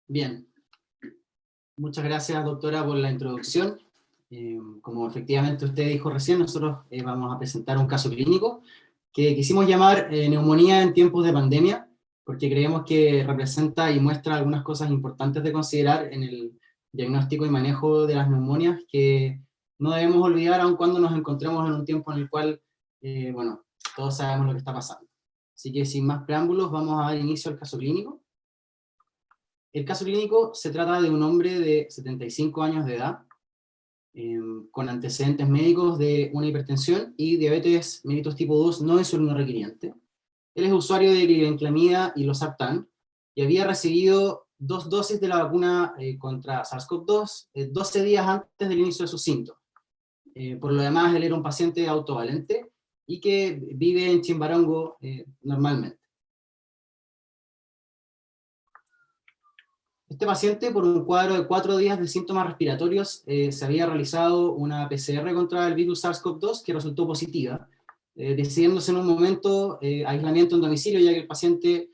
Bien, muchas gracias, doctora, por la introducción. Como efectivamente usted dijo recién, nosotros vamos a presentar un caso clínico que quisimos llamar neumonía en tiempos de pandemia, porque creemos que representa y muestra algunas cosas importantes de considerar en el diagnóstico y manejo de las neumonias que no debemos olvidar aun cuando nos encontremos en un tiempo en el cual, bueno, todos sabemos lo que está pasando. Así que sin más preámbulos, vamos a dar inicio al caso clínico. El caso clínico se trata de un hombre de 75 años de edad, con antecedentes médicos de una hipertensión y diabetes mellitus tipo 2 no insulino requiriente. Él es usuario de glibenclamida y losartán y había recibido 2 dosis de la vacuna contra SARS-CoV-2 12 días antes del inicio de sus síntomas. Por lo demás, él era un paciente autovalente y que vive en Chimbarongo normalmente. Este paciente, por un cuadro de 4 días de síntomas respiratorios, se había realizado una PCR contra el virus SARS-CoV-2 que resultó positiva, decidiéndose en un momento aislamiento en domicilio, ya que el paciente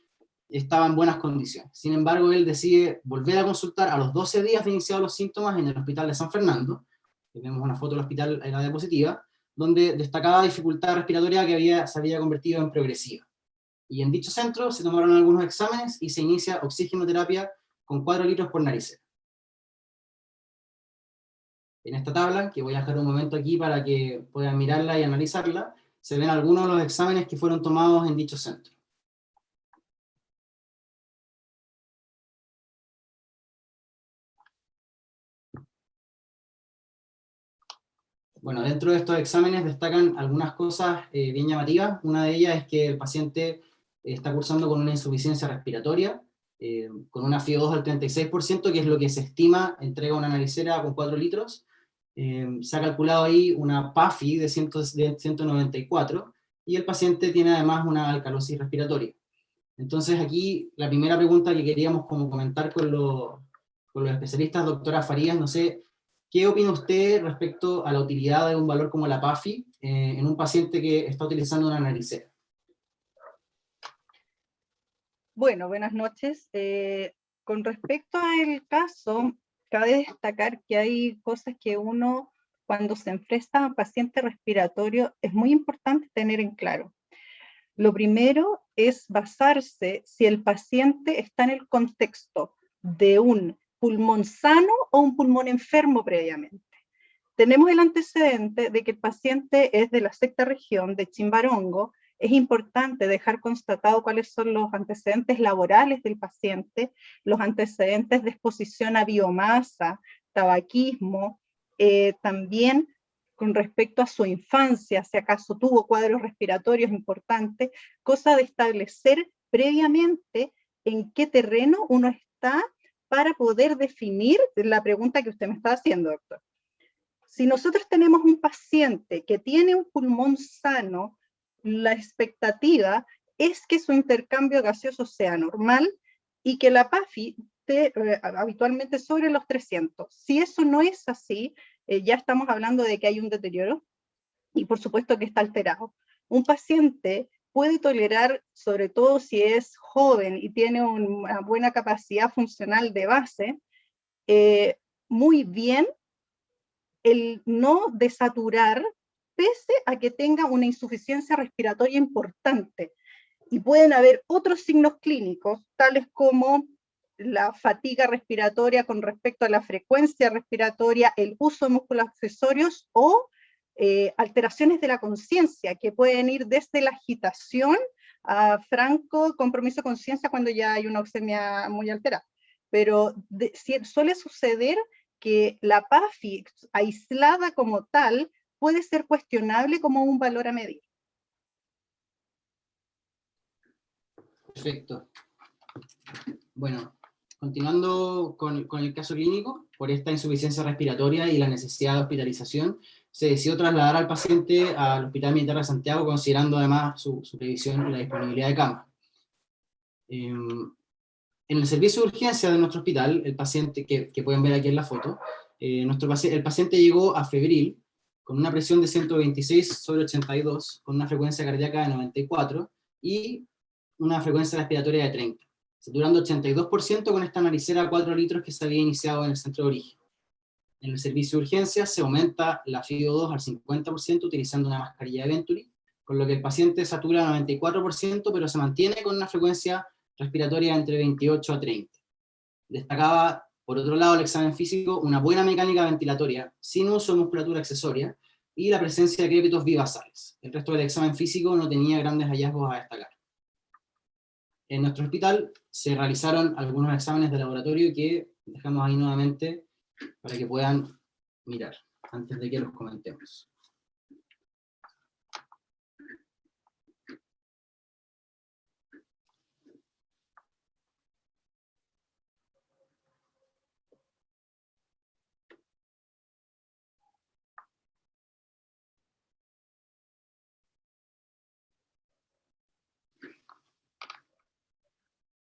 estaba en buenas condiciones. Sin embargo, él decide volver a consultar a los 12 días de iniciados los síntomas en el hospital de San Fernando. Tenemos una foto del hospital en la diapositiva, donde destacaba dificultad respiratoria que se había convertido en progresiva. Y en dicho centro se tomaron algunos exámenes y se inicia oxigenoterapia con 4 litros por naricera. En esta tabla, que voy a dejar un momento aquí para que puedan mirarla y analizarla, se ven algunos de los exámenes que fueron tomados en dicho centro. Bueno, dentro de estos exámenes destacan algunas cosas bien llamativas. Una de ellas es que el paciente está cursando con una insuficiencia respiratoria, con una FiO2 al 36%, que es lo que se estima entrega una naricera con 4 litros. Se ha calculado ahí una PAFI de 194, y el paciente tiene además una alcalosis respiratoria. Entonces aquí la primera pregunta que queríamos como comentar con los especialistas, doctora Farías, no sé, ¿qué opina usted respecto a la utilidad de un valor como la PAFI en un paciente que está utilizando una naricera? Bueno, buenas noches. Con respecto al caso, cabe destacar que hay cosas que uno, cuando se enfrenta a un paciente respiratorio, es muy importante tener en claro. Lo primero es basarse si el paciente está en el contexto de un pulmón sano o un pulmón enfermo previamente. Tenemos el antecedente de que el paciente es de la sexta región de Chimbarongo. Es importante dejar constatado cuáles son los antecedentes laborales del paciente, los antecedentes de exposición a biomasa, tabaquismo, también con respecto a su infancia, si acaso tuvo cuadros respiratorios importantes, cosa de establecer previamente en qué terreno uno está para poder definir la pregunta que usted me está haciendo, doctor. Si nosotros tenemos un paciente que tiene un pulmón sano, la expectativa es que su intercambio gaseoso sea normal y que la PAFI esté habitualmente sobre los 300. Si eso no es así, ya estamos hablando de que hay un deterioro y por supuesto que está alterado. Un paciente puede tolerar, sobre todo si es joven y tiene una buena capacidad funcional de base, muy bien el no desaturar pese a que tenga una insuficiencia respiratoria importante. Y pueden haber otros signos clínicos, tales como la fatiga respiratoria con respecto a la frecuencia respiratoria, el uso de músculos accesorios o alteraciones de la conciencia, que pueden ir desde la agitación a franco compromiso de conciencia cuando ya hay una oxemia muy alterada. Pero suele suceder que la PAFI aislada como tal puede ser cuestionable como un valor a medir. Perfecto. Bueno, continuando con el caso clínico, por esta insuficiencia respiratoria y la necesidad de hospitalización, se decidió trasladar al paciente al Hospital Militar de Santiago, considerando además su previsión y la disponibilidad de camas. En el servicio de urgencia de nuestro hospital, el paciente, que pueden ver aquí en la foto, el paciente llegó a febril, con una presión de 126/82, con una frecuencia cardíaca de 94 y una frecuencia respiratoria de 30. saturando 82% con esta naricera a 4 litros que se había iniciado en el centro de origen. En el servicio de urgencias se aumenta la FIO2 al 50% utilizando una mascarilla de Venturi, con lo que el paciente satura 94%, pero se mantiene con una frecuencia respiratoria entre 28 a 30. Destacaba, por otro lado, el examen físico, una buena mecánica ventilatoria, sin uso de musculatura accesoria, y la presencia de crépitos bivasales. El resto del examen físico no tenía grandes hallazgos a destacar. En nuestro hospital se realizaron algunos exámenes de laboratorio que dejamos ahí nuevamente para que puedan mirar, antes de que los comentemos.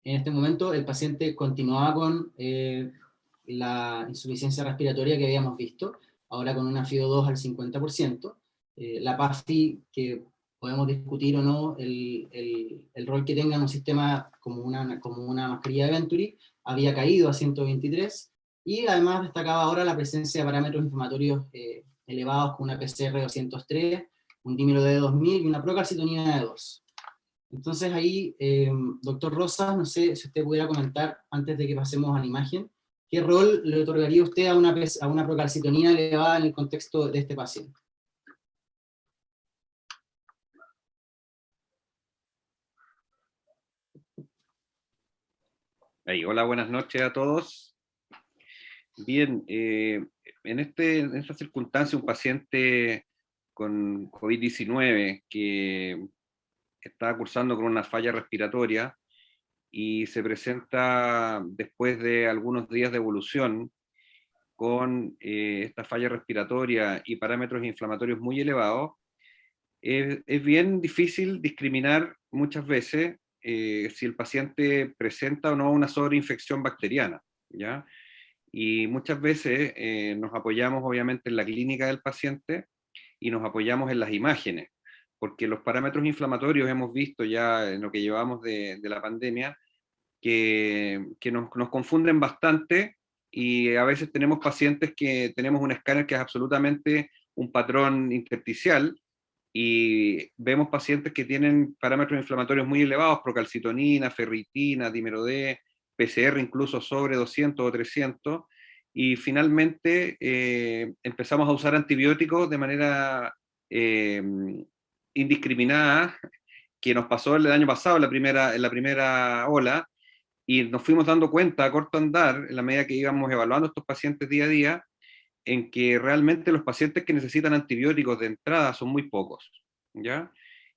En este momento el paciente continuaba con la insuficiencia respiratoria que habíamos visto, ahora con una FIO2 al 50%. La PAFI, que podemos discutir o no el rol que tenga en un sistema como una mascarilla de Venturi, había caído a 123, y además destacaba ahora la presencia de parámetros inflamatorios elevados con una PCR de 203, un dímero de 2000 y una procalcitonina de 2. Entonces ahí, doctor Rosas, no sé si usted pudiera comentar, antes de que pasemos a la imagen, ¿qué rol le otorgaría usted a una procalcitonina elevada en el contexto de este paciente? Hola, buenas noches a todos. Bien, en esta circunstancia, un paciente con COVID-19 que está cursando con una falla respiratoria y se presenta después de algunos días de evolución con esta falla respiratoria y parámetros inflamatorios muy elevados, es bien difícil discriminar muchas veces si el paciente presenta o no una sobreinfección bacteriana, ¿ya? Y muchas veces nos apoyamos obviamente en la clínica del paciente y nos apoyamos en las imágenes, porque los parámetros inflamatorios hemos visto ya en lo que llevamos de la pandemia que nos confunden bastante, y a veces tenemos pacientes que tenemos un escáner que es absolutamente un patrón intersticial, y vemos pacientes que tienen parámetros inflamatorios muy elevados, procalcitonina, ferritina, dímero D, PCR incluso sobre 200 o 300, y finalmente empezamos a usar antibióticos de manera eh, indiscriminada, que nos pasó el año pasado en la primera ola, y nos fuimos dando cuenta a corto andar, en la medida que íbamos evaluando a estos pacientes día a día, en que realmente los pacientes que necesitan antibióticos de entrada son muy pocos, ¿ya?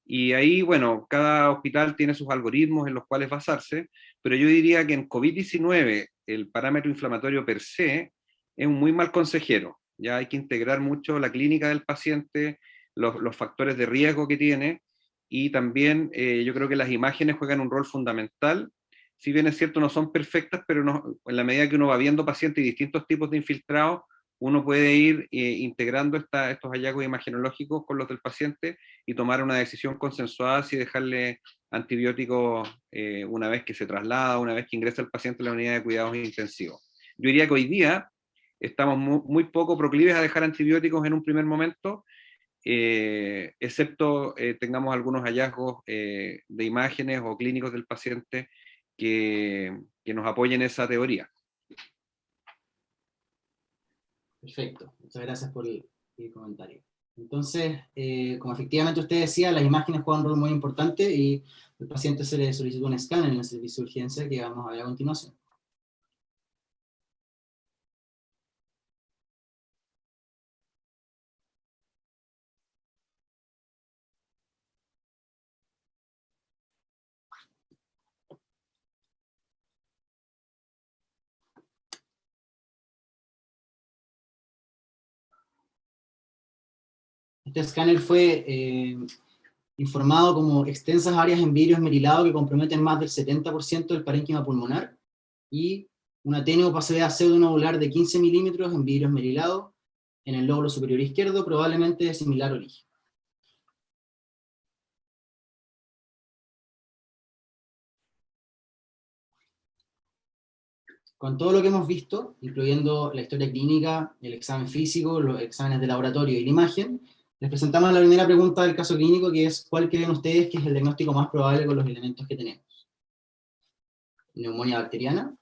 Y ahí, bueno, cada hospital tiene sus algoritmos en los cuales basarse, pero yo diría que en COVID-19 el parámetro inflamatorio per se es un muy mal consejero. Ya hay que integrar mucho la clínica del paciente, los factores de riesgo que tiene, y también yo creo que las imágenes juegan un rol fundamental. Si bien es cierto, no son perfectas, pero no, en la medida que uno va viendo pacientes y distintos tipos de infiltrados, uno puede ir integrando estos hallazgos imagenológicos con los del paciente y tomar una decisión consensuada si dejarle antibióticos una vez que se traslada, una vez que ingresa el paciente a la unidad de cuidados intensivos. Yo diría que hoy día estamos muy poco proclives a dejar antibióticos en un primer momento, excepto tengamos algunos hallazgos de imágenes o clínicos del paciente que nos apoyen esa teoría. Perfecto, muchas gracias por el comentario. Entonces, como efectivamente usted decía, las imágenes juegan un rol muy importante y al paciente se le solicitó un escáner en el servicio de urgencia que vamos a ver a continuación. Este escáner fue informado como extensas áreas en vidrio esmerilado que comprometen más del 70% del parénquima pulmonar, y una tenue opacidad pseudonodular de 15 milímetros en vidrio esmerilado en el lóbulo superior izquierdo, probablemente de similar origen. Con todo lo que hemos visto, incluyendo la historia clínica, el examen físico, los exámenes de laboratorio y la imagen, les presentamos la primera pregunta del caso clínico, que es: ¿cuál creen ustedes que es el diagnóstico más probable con los elementos que tenemos? Neumonía bacteriana,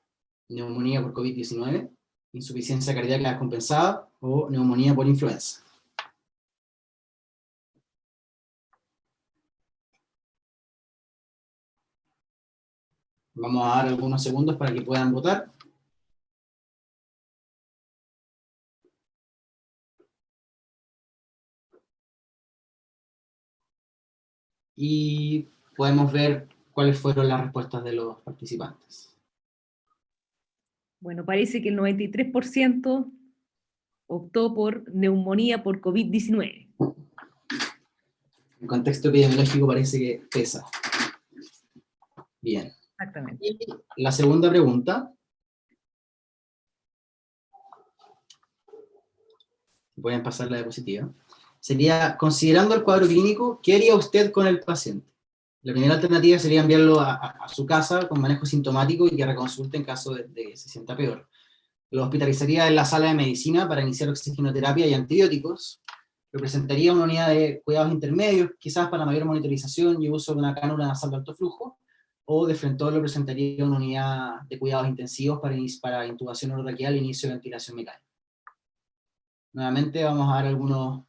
neumonía por COVID-19, insuficiencia cardíaca descompensada o neumonía por influenza. Vamos a dar algunos segundos para que puedan votar. Y podemos ver cuáles fueron las respuestas de los participantes. Bueno, parece que el 93% optó por neumonía por COVID-19. El contexto epidemiológico parece que pesa. Bien. Exactamente. Y la segunda pregunta. Pueden pasar la diapositiva. Sería: considerando el cuadro clínico, ¿qué haría usted con el paciente? La primera alternativa sería enviarlo a su casa con manejo sintomático y que reconsulte en caso de que se sienta peor. Lo hospitalizaría en la sala de medicina para iniciar oxigenoterapia y antibióticos. Lo presentaría una unidad de cuidados intermedios, quizás para mayor monitorización y uso de una cánula nasal de alto flujo, o de frente lo presentaría una unidad de cuidados intensivos para intubación orotraqueal e inicio de ventilación mecánica. Nuevamente vamos a dar algunos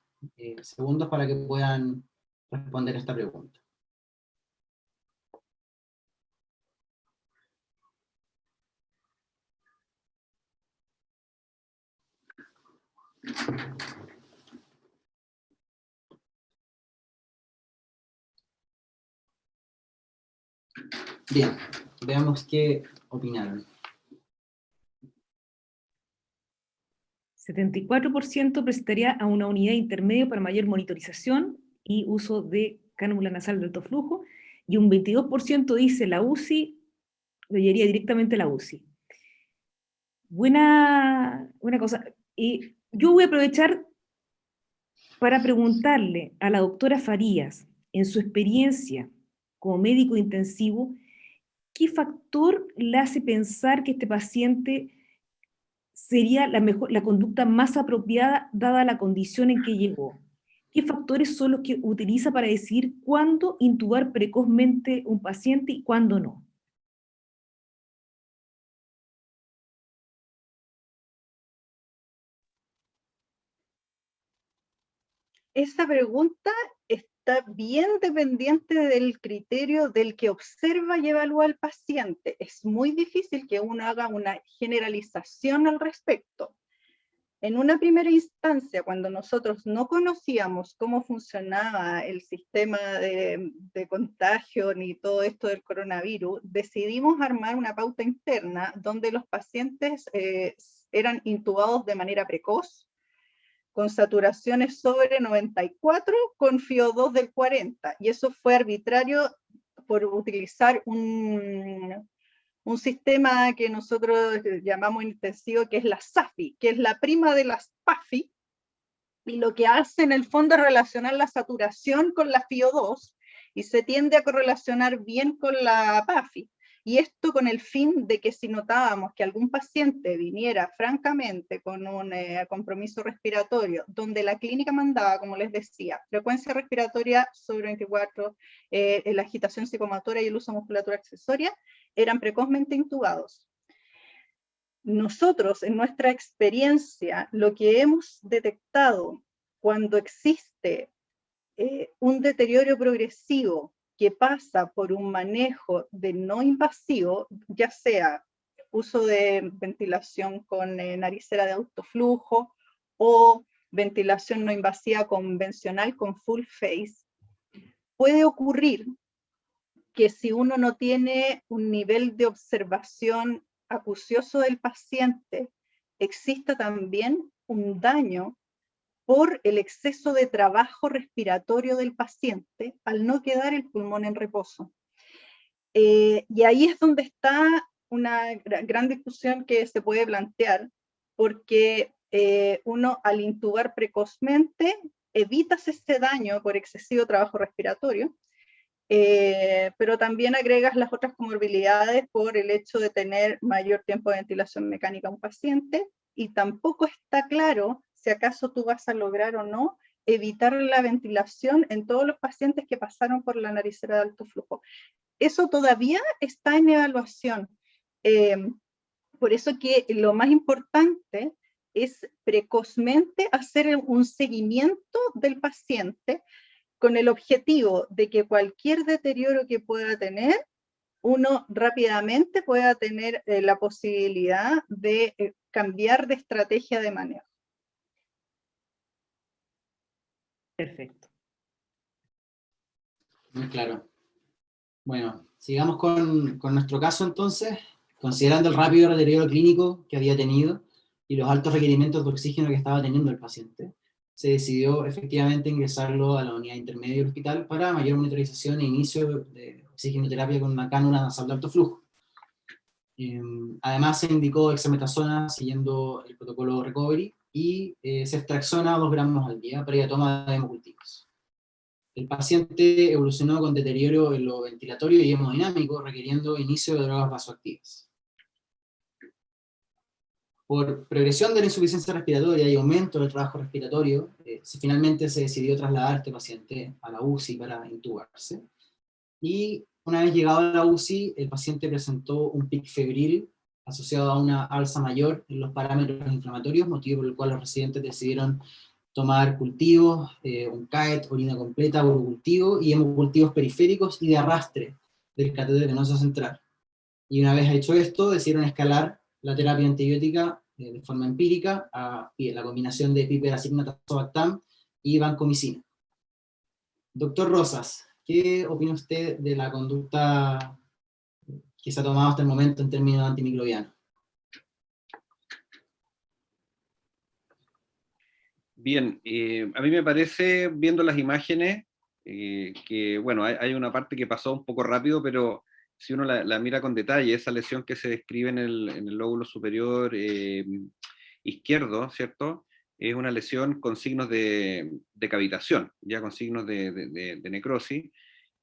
segundos para que puedan responder esta pregunta. Bien, veamos qué opinaron. 74% presentaría a una unidad intermedio para mayor monitorización y uso de cánula nasal de alto flujo, y un 22% dice la UCI, lo llevaría directamente a la UCI. Buena cosa. Y yo voy a aprovechar para preguntarle a la doctora Farías, en su experiencia como médico intensivo, ¿qué factor le hace pensar que este paciente sería la conducta más apropiada dada la condición en que llegó? ¿Qué factores son los que utiliza para decidir cuándo intubar precozmente un paciente y cuándo no? Esa pregunta está bien dependiente del criterio del que observa y evalúa al paciente. Es muy difícil que uno haga una generalización al respecto. En una primera instancia, cuando nosotros no conocíamos cómo funcionaba el sistema de contagio ni todo esto del coronavirus, decidimos armar una pauta interna donde los pacientes eran intubados de manera precoz, con saturaciones sobre 94, con FiO2 del 40, y eso fue arbitrario por utilizar un sistema que nosotros llamamos intensivo, que es la SAFI, que es la prima de las PAFI, y lo que hace en el fondo es relacionar la saturación con la FiO2, y se tiende a correlacionar bien con la PAFI. Y esto con el fin de que si notábamos que algún paciente viniera francamente con un compromiso respiratorio, donde la clínica mandaba, como les decía, frecuencia respiratoria sobre 24, la agitación psicomotora y el uso de musculatura accesoria, eran precozmente intubados. Nosotros, en nuestra experiencia, lo que hemos detectado cuando existe un deterioro progresivo que pasa por un manejo de no invasivo, ya sea uso de ventilación con naricera de alto flujo o ventilación no invasiva convencional con full face, puede ocurrir que si uno no tiene un nivel de observación acucioso del paciente, exista también un daño por el exceso de trabajo respiratorio del paciente al no quedar el pulmón en reposo. Y ahí es donde está una gran discusión que se puede plantear, porque uno al intubar precozmente evitas este daño por excesivo trabajo respiratorio, pero también agregas las otras comorbilidades por el hecho de tener mayor tiempo de ventilación mecánica a un paciente, y tampoco está claro si acaso tú vas a lograr o no evitar la ventilación en todos los pacientes que pasaron por la naricera de alto flujo. Eso todavía está en evaluación. Por eso que lo más importante es precozmente hacer un seguimiento del paciente con el objetivo de que cualquier deterioro que pueda tener, uno rápidamente pueda tener la posibilidad de cambiar de estrategia de manejo. Perfecto. Muy claro. Bueno, sigamos con nuestro caso entonces. Considerando el rápido deterioro clínico que había tenido y los altos requerimientos de oxígeno que estaba teniendo el paciente, se decidió efectivamente ingresarlo a la unidad intermedia del hospital para mayor monitorización e inicio de oxigenoterapia con una cánula nasal de alto flujo. Además se indicó dexametasona siguiendo el protocolo recovery y ceftriaxona 2 gramos al día previa toma de hemocultivos. El paciente evolucionó con deterioro en lo ventilatorio y hemodinámico, requiriendo inicio de drogas vasoactivas. Por progresión de la insuficiencia respiratoria y aumento del trabajo respiratorio, finalmente se decidió trasladar a este paciente a la UCI para intubarse. Y una vez llegado a la UCI, el paciente presentó un pic febril asociado a una alza mayor en los parámetros inflamatorios, motivo por el cual los residentes decidieron tomar cultivos, un CAET, orina completa, urocultivo y hemocultivos periféricos y de arrastre del catéter venoso central. Y una vez hecho esto, decidieron escalar la terapia antibiótica de forma empírica a la combinación de piperacillin, tazobactam y vancomicina. Doctor Rosas, ¿qué opina usted de la conducta que se ha tomado hasta el momento en términos antimicrobianos? Bien, a mí me parece, viendo las imágenes, que bueno, hay una parte que pasó un poco rápido, pero si uno la mira con detalle, esa lesión que se describe en el lóbulo superior izquierdo, ¿cierto? Es una lesión con signos de cavitación, ya con signos de necrosis,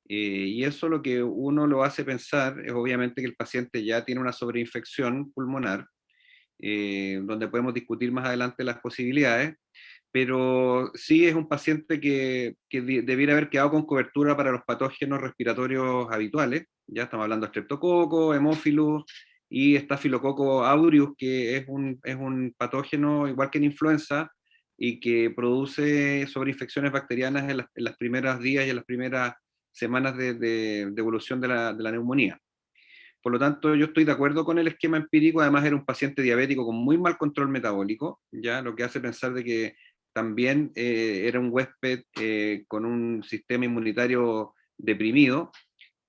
y eso lo que uno lo hace pensar es obviamente que el paciente ya tiene una sobreinfección pulmonar, donde podemos discutir más adelante las posibilidades, pero sí es un paciente que debiera haber quedado con cobertura para los patógenos respiratorios habituales. Ya estamos hablando de streptococo, hemófilus y estafilococo aureus, que es un patógeno igual que en influenza y que produce sobreinfecciones bacterianas en las primeras días y en las primeras semanas de evolución de la neumonía. Por lo tanto, yo estoy de acuerdo con el esquema empírico. Además era un paciente diabético con muy mal control metabólico, ya, lo que hace pensar de que también era un huésped con un sistema inmunitario deprimido,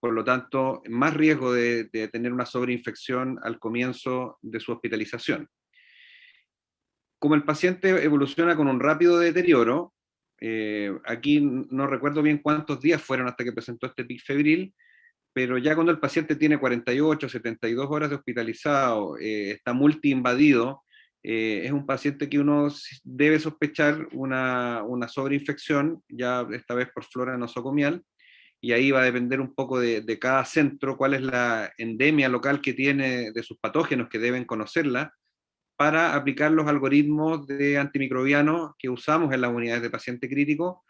por lo tanto, más riesgo de tener una sobreinfección al comienzo de su hospitalización. Como el paciente evoluciona con un rápido deterioro, aquí no recuerdo bien cuántos días fueron hasta que presentó este pic febril, pero ya cuando el paciente tiene 48, 72 horas de hospitalizado, está multiinvadido, es un paciente que uno debe sospechar una sobreinfección, ya esta vez por flora nosocomial, y ahí va a depender un poco de cada centro cuál es la endemia local que tiene de sus patógenos, que deben conocerla, para aplicar los algoritmos de antimicrobianos que usamos en las unidades de paciente crítico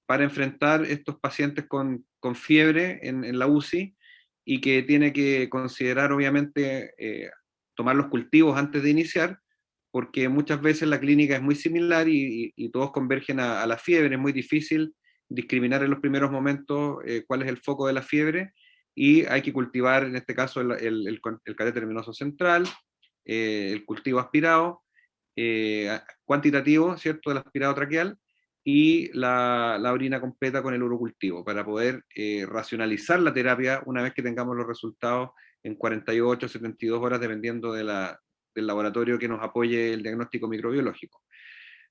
para enfrentar estos pacientes con fiebre en la UCI y que tiene que considerar obviamente tomar los cultivos antes de iniciar, porque muchas veces la clínica es muy similar y todos convergen a la fiebre. Es muy difícil discriminar en los primeros momentos cuál es el foco de la fiebre, y hay que cultivar en este caso el catéter venoso central, el cultivo aspirado, cuantitativo, ¿cierto?, del aspirado traqueal, y la orina completa con el urocultivo, para poder racionalizar la terapia una vez que tengamos los resultados en 48, 72 horas, dependiendo del laboratorio que nos apoye el diagnóstico microbiológico.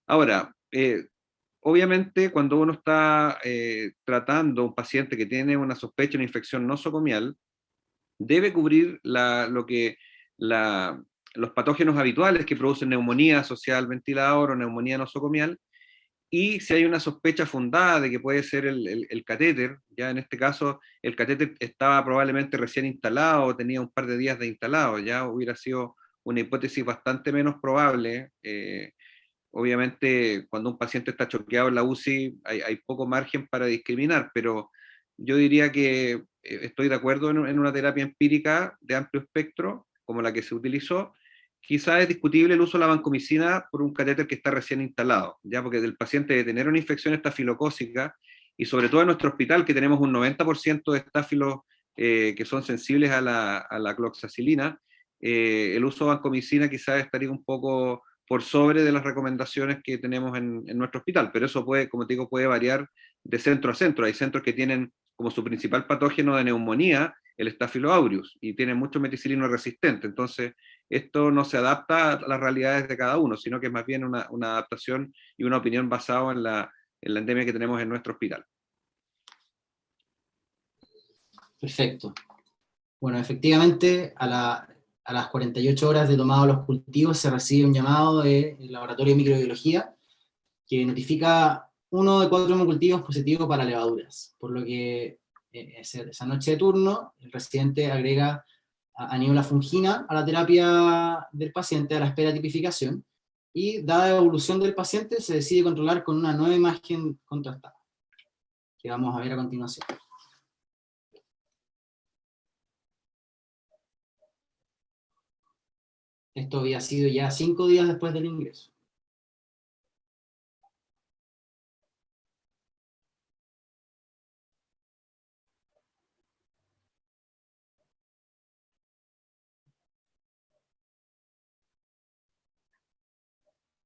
Ahora, obviamente cuando uno está tratando a un paciente que tiene una sospecha de una infección nosocomial, debe cubrir los patógenos habituales que producen neumonía asociada al ventilador o neumonía nosocomial, y si hay una sospecha fundada de que puede ser el catéter, ya en este caso el catéter estaba probablemente recién instalado, tenía un par de días de instalado, ya hubiera sido una hipótesis bastante menos probable. Obviamente, cuando un paciente está choqueado en la UCI, hay poco margen para discriminar, pero yo diría que estoy de acuerdo en una terapia empírica de amplio espectro, como la que se utilizó. Quizás es discutible el uso de la vancomicina por un catéter que está recién instalado, ya porque del paciente de tener una infección estafilocócica, y sobre todo en nuestro hospital, que tenemos un 90% de estáfilos que son sensibles a la cloxacilina, el uso de vancomicina quizás estaría un poco por sobre de las recomendaciones que tenemos en nuestro hospital, pero eso puede, como te digo, puede variar de centro a centro. Hay centros que tienen como su principal patógeno de neumonía el Staphylococcus aureus y tienen mucho meticilino resistente, entonces esto no se adapta a las realidades de cada uno, sino que es más bien una adaptación y una opinión basada en la endemia que tenemos en nuestro hospital. Perfecto. Bueno, efectivamente, a las 48 horas de tomado los cultivos se recibe un llamado del laboratorio de microbiología que notifica 1 de 4 hemocultivos positivos para levaduras, por lo que esa noche de turno el residente agrega aniobla fungina a la terapia del paciente a la espera de tipificación, y dada la evolución del paciente se decide controlar con una nueva imagen contrastada, que vamos a ver a continuación. Esto había sido ya 5 días después del ingreso.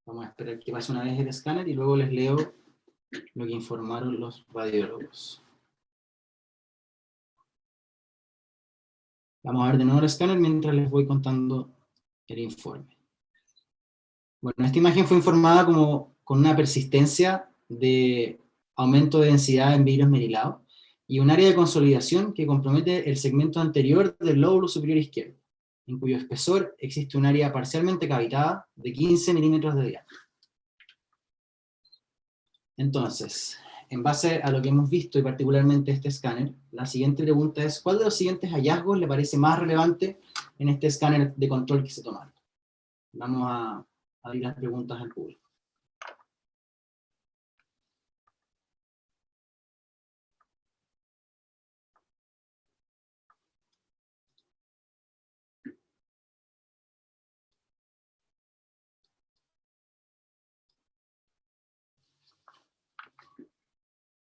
Vamos a esperar que pase una vez el escáner y luego les leo lo que informaron los radiólogos. Vamos a ver de nuevo el escáner mientras les voy contando el informe. Bueno, esta imagen fue informada con una persistencia de aumento de densidad en vidrio esmerilado y un área de consolidación que compromete el segmento anterior del lóbulo superior izquierdo, en cuyo espesor existe un área parcialmente cavitada de 15 milímetros de diámetro. Entonces, en base a lo que hemos visto y particularmente este escáner, la siguiente pregunta es: ¿cuál de los siguientes hallazgos le parece más relevante en este escáner de control que se tomaron? Vamos a abrir las preguntas al público.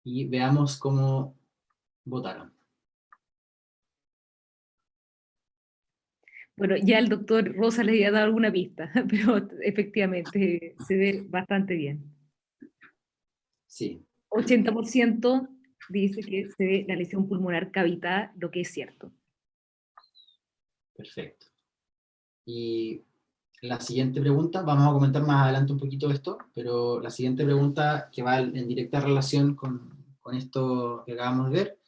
Y veamos cómo votaron. Bueno, ya el doctor Rosa les había dado alguna pista, pero efectivamente se ve bastante bien. Sí. 80% dice que se ve la lesión pulmonar cavitada, lo que es cierto. Perfecto. Y la siguiente pregunta, vamos a comentar más adelante un poquito esto, pero la siguiente pregunta, que va en directa relación con esto que acabamos de ver,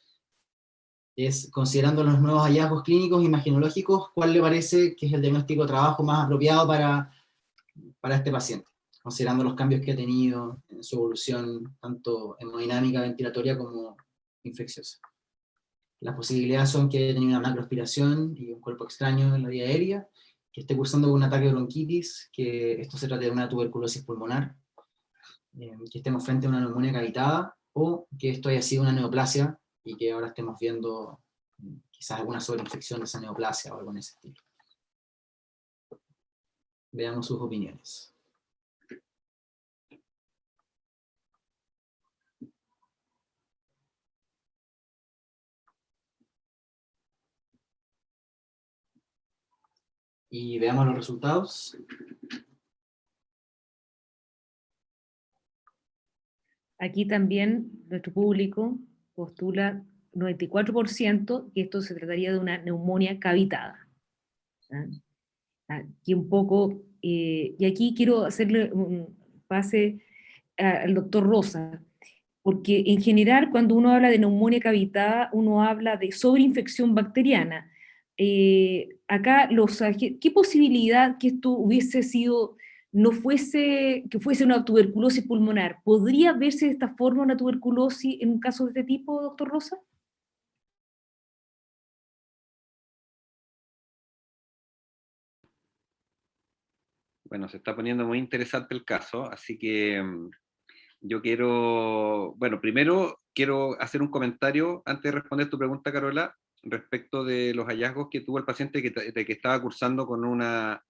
es: considerando los nuevos hallazgos clínicos imagenológicos, ¿cuál le parece que es el diagnóstico de trabajo más apropiado para este paciente? Considerando los cambios que ha tenido en su evolución, tanto hemodinámica, ventilatoria como infecciosa. Las posibilidades son que haya tenido una macroaspiración y un cuerpo extraño en la vía aérea, que esté cursando con un ataque de bronquitis, que esto se trate de una tuberculosis pulmonar, que estemos frente a una neumonía cavitada, o que esto haya sido una neoplasia y que ahora estemos viendo quizás alguna sobreinfección de esa neoplasia o algo en ese estilo. Veamos sus opiniones. Y veamos los resultados. Aquí también nuestro público postula 94% que esto se trataría de una neumonía cavitada. Aquí un poco, y aquí quiero hacerle un pase al doctor Rosa, porque en general cuando uno habla de neumonía cavitada, uno habla de sobreinfección bacteriana. Acá, ¿qué posibilidad que esto hubiese sido que fuese una tuberculosis pulmonar. ¿Podría verse de esta forma una tuberculosis en un caso de este tipo, doctor Rosa? Bueno, se está poniendo muy interesante el caso, así que yo quiero, bueno, primero quiero hacer un comentario antes de responder tu pregunta, Carola, respecto de los hallazgos que tuvo el paciente de que estaba cursando con una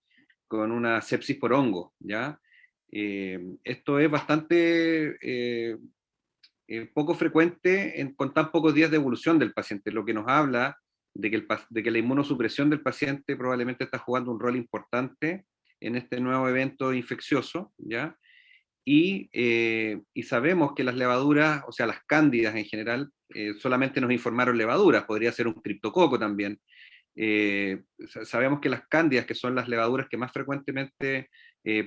sepsis por hongo, ¿ya? Esto es bastante poco frecuente con tan pocos días de evolución del paciente, lo que nos habla de que la inmunosupresión del paciente probablemente está jugando un rol importante en este nuevo evento infeccioso, ¿ya? Y sabemos que las levaduras, o sea, las cándidas en general, solamente nos informaron levaduras, podría ser un criptococo también. Sabemos que las cándidas, que son las levaduras que más frecuentemente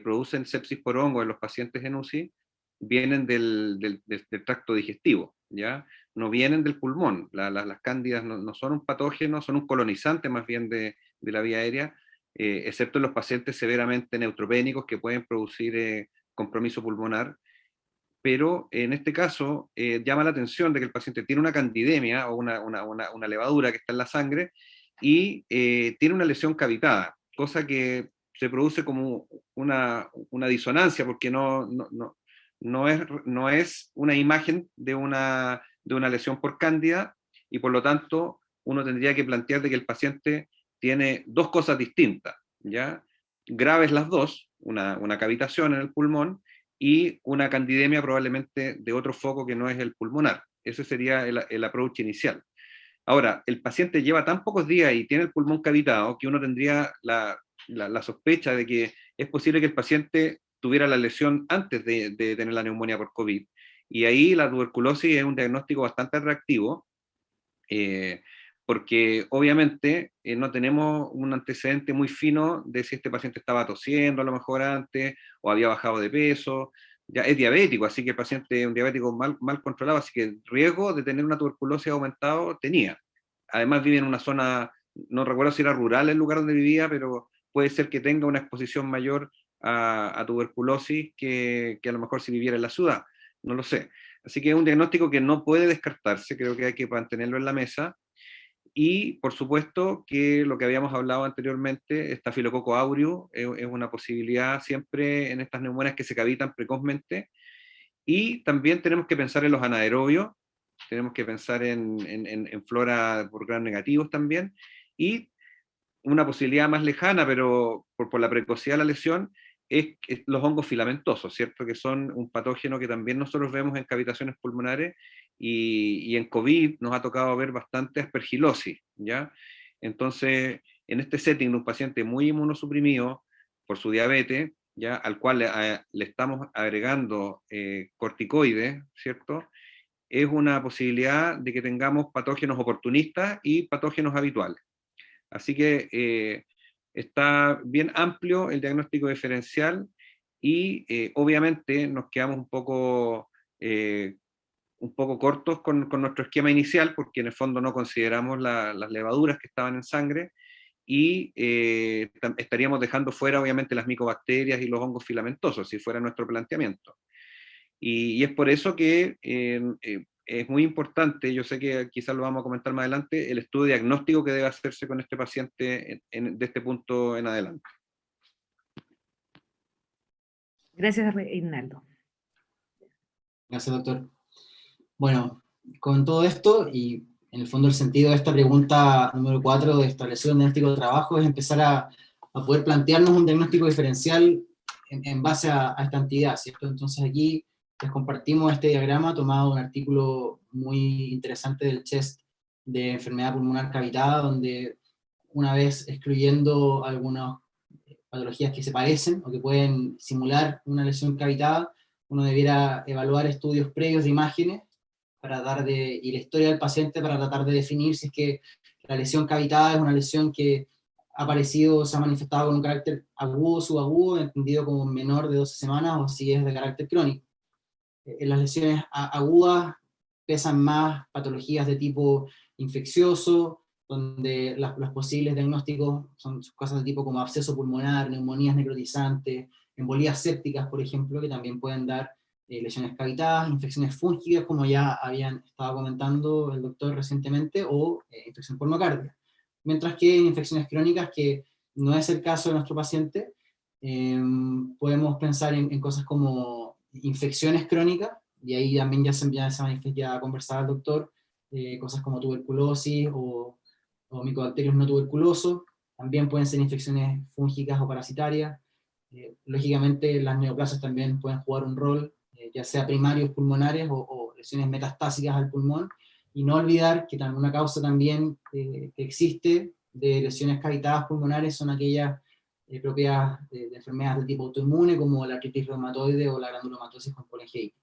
producen sepsis por hongo en los pacientes en UCI, vienen del tracto digestivo, ¿ya? No vienen del pulmón. Las cándidas no son un patógeno, son un colonizante más bien de la vía aérea, excepto en los pacientes severamente neutropénicos que pueden producir compromiso pulmonar. Pero en este caso llama la atención de que el paciente tiene una candidemia o una levadura que está en la sangre y tiene una lesión cavitada, cosa que se produce como una disonancia porque no es una imagen de una lesión por cándida, y por lo tanto uno tendría que plantear de que el paciente tiene dos cosas distintas, ¿ya? Graves las dos, una cavitación en el pulmón y una candidemia probablemente de otro foco que no es el pulmonar. Ese sería el approach inicial. Ahora, el paciente lleva tan pocos días y tiene el pulmón cavitado que uno tendría la sospecha de que es posible que el paciente tuviera la lesión antes de tener la neumonía por COVID. Y ahí la tuberculosis es un diagnóstico bastante atractivo, porque obviamente no tenemos un antecedente muy fino de si este paciente estaba tosiendo a lo mejor antes, o había bajado de peso. Ya es diabético, así que el paciente es un diabético mal controlado, así que el riesgo de tener una tuberculosis aumentado tenía. Además vive en una zona, no recuerdo si era rural el lugar donde vivía, pero puede ser que tenga una exposición mayor a tuberculosis que a lo mejor si viviera en la ciudad, no lo sé. Así que es un diagnóstico que no puede descartarse, creo que hay que mantenerlo en la mesa. Y por supuesto que lo que habíamos hablado anteriormente, Staphylococcus aureus es una posibilidad siempre en estas neumonías que se cavitan precozmente. Y también tenemos que pensar en los anaerobios, tenemos que pensar en flora por gram negativos también. Y una posibilidad más lejana, pero por la precocidad de la lesión, es los hongos filamentosos, ¿cierto? Que son un patógeno que también nosotros vemos en cavitaciones pulmonares, y en COVID nos ha tocado ver bastante aspergilosis, ¿ya? Entonces, en este setting de un paciente muy inmunosuprimido por su diabetes, ¿ya? Al cual le estamos agregando corticoides, ¿cierto? Es una posibilidad de que tengamos patógenos oportunistas y patógenos habituales. Así que está bien amplio el diagnóstico diferencial, y obviamente nos quedamos un poco cortos con nuestro esquema inicial, porque en el fondo no consideramos las levaduras que estaban en sangre, y estaríamos dejando fuera obviamente las micobacterias y los hongos filamentosos, si fuera nuestro planteamiento. Y es por eso que es muy importante, yo sé que quizás lo vamos a comentar más adelante, el estudio diagnóstico que debe hacerse con este paciente de este punto en adelante. Gracias, Reinaldo. Gracias, doctor. Bueno, con todo esto, y en el fondo el sentido de esta pregunta número 4 de establecer un diagnóstico de trabajo es empezar a poder plantearnos un diagnóstico diferencial en base a esta entidad, ¿cierto? Entonces aquí les compartimos este diagrama tomado de un artículo muy interesante del CHEST de enfermedad pulmonar cavitada, donde una vez excluyendo algunas patologías que se parecen o que pueden simular una lesión cavitada, uno debiera evaluar estudios previos de imágenes y la historia del paciente para tratar de definir si es que la lesión cavitada es una lesión que ha aparecido, se ha manifestado con un carácter agudo o subagudo, entendido como menor de 12 semanas, o si es de carácter crónico. En las lesiones agudas pesan más patologías de tipo infeccioso, donde los posibles diagnósticos son cosas de tipo como absceso pulmonar, neumonías necrotizantes, embolías sépticas, por ejemplo, que también pueden dar lesiones cavitadas, infecciones fúngicas, como ya habían estado comentando el doctor recientemente, o infección por miocardio. Mientras que en infecciones crónicas, que no es el caso de nuestro paciente, podemos pensar en cosas como infecciones crónicas, y ahí también ya conversaba el doctor, cosas como tuberculosis o micobacterios no tuberculosos, también pueden ser infecciones fúngicas o parasitarias. Lógicamente las neoplasias también pueden jugar un rol, ya sea primarios pulmonares o lesiones metastásicas al pulmón, y no olvidar que una causa también que existe de lesiones cavitadas pulmonares son aquellas propias de enfermedades de tipo autoinmune, como la artritis reumatoide o la granulomatosis con polengeica.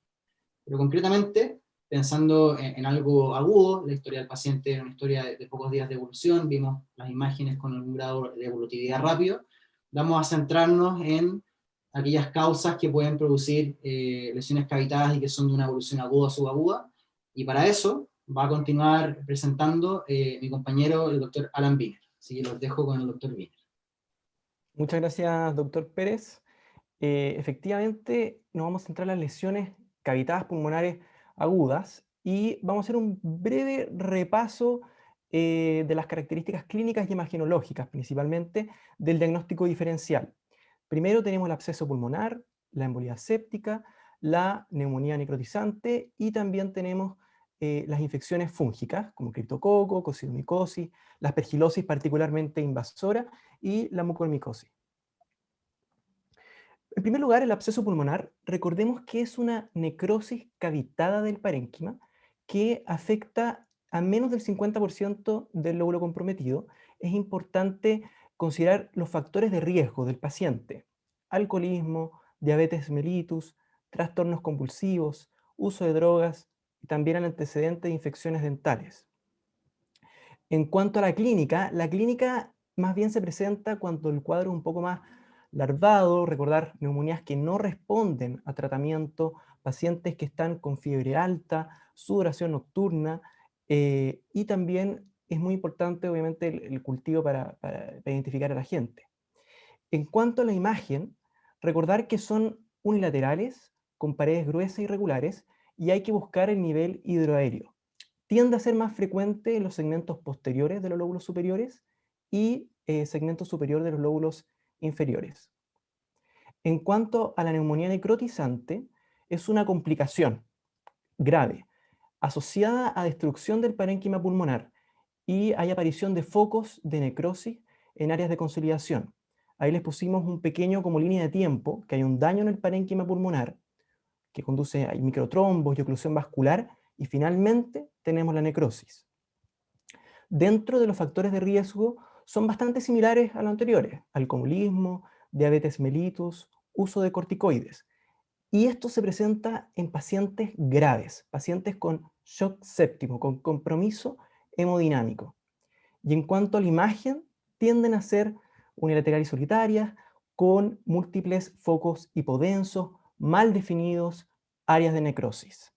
Pero concretamente, pensando en algo agudo, la historia del paciente era una historia de pocos días de evolución, vimos las imágenes con algún grado de evolutividad rápido, vamos a centrarnos en aquellas causas que pueden producir lesiones cavitadas y que son de una evolución aguda o subaguda, y para eso va a continuar presentando mi compañero, el doctor Alan Wiener. Así que los dejo con el doctor Wiener. Muchas gracias, doctor Pérez. Efectivamente, nos vamos a centrar en las lesiones cavitadas pulmonares agudas y vamos a hacer un breve repaso de las características clínicas y imagenológicas, principalmente del diagnóstico diferencial. Primero tenemos el absceso pulmonar, la embolía séptica, la neumonía necrotizante y también tenemos las infecciones fúngicas, como criptococo, cocidomicosis, la aspergilosis particularmente invasora y la mucormicosis. En primer lugar, el absceso pulmonar, recordemos que es una necrosis cavitada del parénquima que afecta a menos del 50% del lóbulo comprometido. Es importante considerar los factores de riesgo del paciente: alcoholismo, diabetes mellitus, trastornos convulsivos, uso de drogas y también el antecedente de infecciones dentales. En cuanto a la clínica más bien se presenta cuando el cuadro es un poco más larvado, recordar neumonías que no responden a tratamiento, pacientes que están con fiebre alta, sudoración nocturna, y también es muy importante obviamente el cultivo para identificar a la gente. En cuanto a la imagen, recordar que son unilaterales, con paredes gruesas y irregulares, y hay que buscar el nivel hidroaéreo. Tiende a ser más frecuente en los segmentos posteriores de los lóbulos superiores y segmento superior de los lóbulos inferiores. En cuanto a la neumonía necrotizante, es una complicación grave, asociada a destrucción del parénquima pulmonar, y hay aparición de focos de necrosis en áreas de consolidación. Ahí les pusimos un pequeño como línea de tiempo, que hay un daño en el parénquima pulmonar, que conduce a microtrombos y oclusión vascular, y finalmente tenemos la necrosis. Dentro de los factores de riesgo son bastante similares a los anteriores: alcoholismo, diabetes mellitus, uso de corticoides. Y esto se presenta en pacientes graves, pacientes con shock séptico, con compromiso hemodinámico. Y en cuanto a la imagen, tienden a ser unilaterales y solitarias, con múltiples focos hipodensos, mal definidos, áreas de necrosis.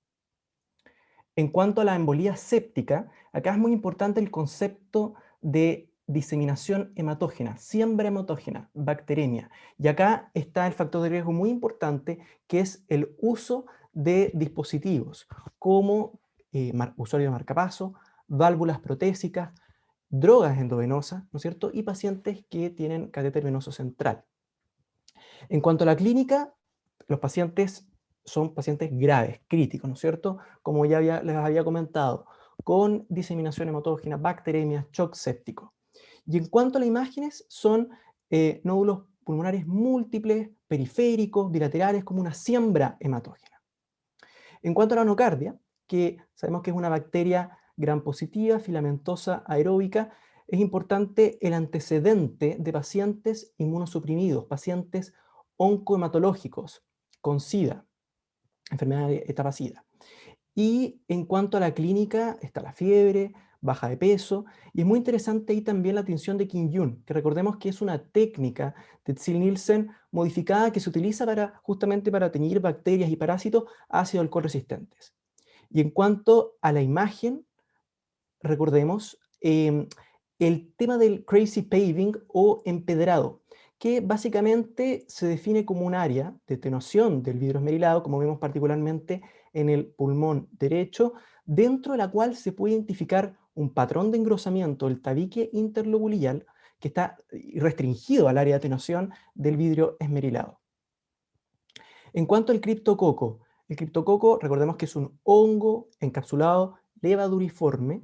En cuanto a la embolía séptica, acá es muy importante el concepto de diseminación hematógena, siembra hematógena, bacteremia. Y acá está el factor de riesgo muy importante, que es el uso de dispositivos como usuario de marcapaso, válvulas protésicas, drogas endovenosas, ¿no es cierto?, y pacientes que tienen catéter venoso central. En cuanto a la clínica, los pacientes son pacientes graves, críticos, ¿no es cierto?, como ya les había comentado, con diseminación hematógena, bacteremia, shock séptico. Y en cuanto a las imágenes, son nódulos pulmonares múltiples, periféricos, bilaterales, como una siembra hematógena. En cuanto a la nocardia, que sabemos que es una bacteria gram positiva, filamentosa, aeróbica, es importante el antecedente de pacientes inmunosuprimidos, pacientes oncohematológicos con SIDA, enfermedad de etapa SIDA. Y en cuanto a la clínica, está la fiebre, baja de peso, y es muy interesante ahí también la tinción de Kim-Jun, que recordemos que es una técnica de Ziehl-Neelsen modificada que se utiliza justamente para teñir bacterias y parásitos ácido alcohol resistentes. Y en cuanto a la imagen, recordemos, el tema del crazy paving o empedrado, que básicamente se define como un área de tenuación del vidrio esmerilado, como vemos particularmente en el pulmón derecho, dentro de la cual se puede identificar un patrón de engrosamiento del tabique interlobulillar que está restringido al área de atenuación del vidrio esmerilado. En cuanto al criptococo, el criptococo, recordemos que es un hongo encapsulado levaduriforme,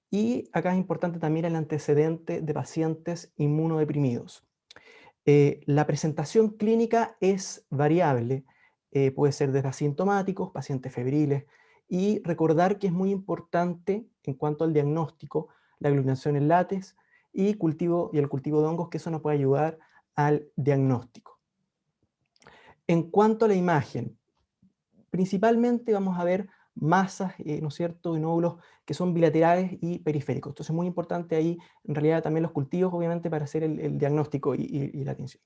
y acá es importante también el antecedente de pacientes inmunodeprimidos. La presentación clínica es variable, puede ser desde asintomáticos, pacientes febriles, y recordar que es muy importante en cuanto al diagnóstico, la aglutinación en látex y el cultivo de hongos, que eso nos puede ayudar al diagnóstico. En cuanto a la imagen, principalmente vamos a ver masas, ¿no es cierto?, de nódulos que son bilaterales y periféricos. Entonces es muy importante ahí, en realidad, también los cultivos, obviamente, para hacer el diagnóstico y la atención.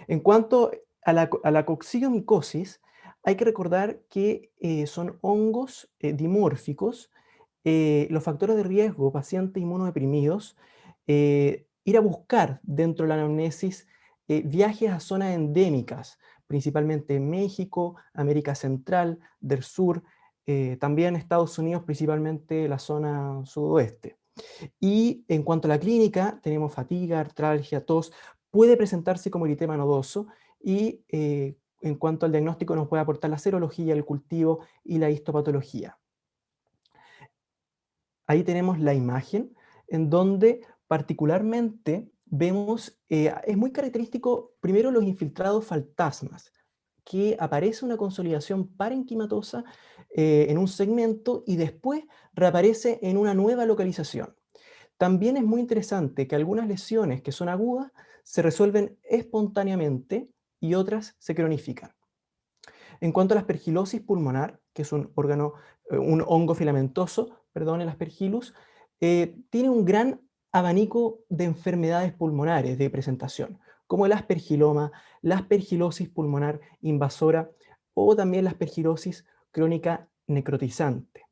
En cuanto a la coccidiomicosis, hay que recordar que son hongos dimórficos. Los factores de riesgo, pacientes inmunodeprimidos, ir a buscar dentro de la anamnesis viajes a zonas endémicas, principalmente en México, América Central, del Sur, también Estados Unidos, principalmente la zona sudoeste. Y en cuanto a la clínica, tenemos fatiga, artralgia, tos, puede presentarse como eritema nodoso, y en cuanto al diagnóstico nos puede aportar la serología, el cultivo y la histopatología. Ahí tenemos la imagen, en donde particularmente vemos, es muy característico, primero, los infiltrados fantasmas, que aparece una consolidación parenquimatosa en un segmento y después reaparece en una nueva localización. También es muy interesante que algunas lesiones que son agudas se resuelven espontáneamente y otras se cronifican. En cuanto a la aspergilosis pulmonar, que es un hongo filamentoso, perdón, el aspergillus, tiene un gran abanico de enfermedades pulmonares de presentación, como el aspergiloma, la aspergilosis pulmonar invasora o también la aspergilosis crónica necrotizante.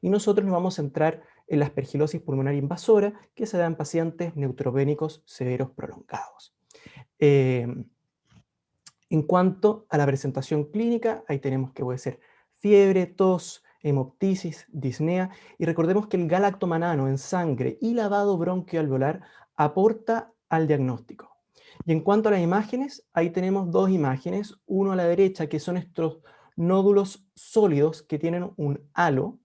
Y nosotros nos vamos a centrar en la aspergilosis pulmonar invasora, que se da en pacientes neutropénicos severos prolongados. En cuanto a la presentación clínica, ahí tenemos que puede ser fiebre, tos, hemoptisis, disnea, y recordemos que el galactomanano en sangre y lavado bronquioalveolar aporta al diagnóstico. Y en cuanto a las imágenes, ahí tenemos dos imágenes, uno a la derecha, que son estos nódulos sólidos que tienen un halo,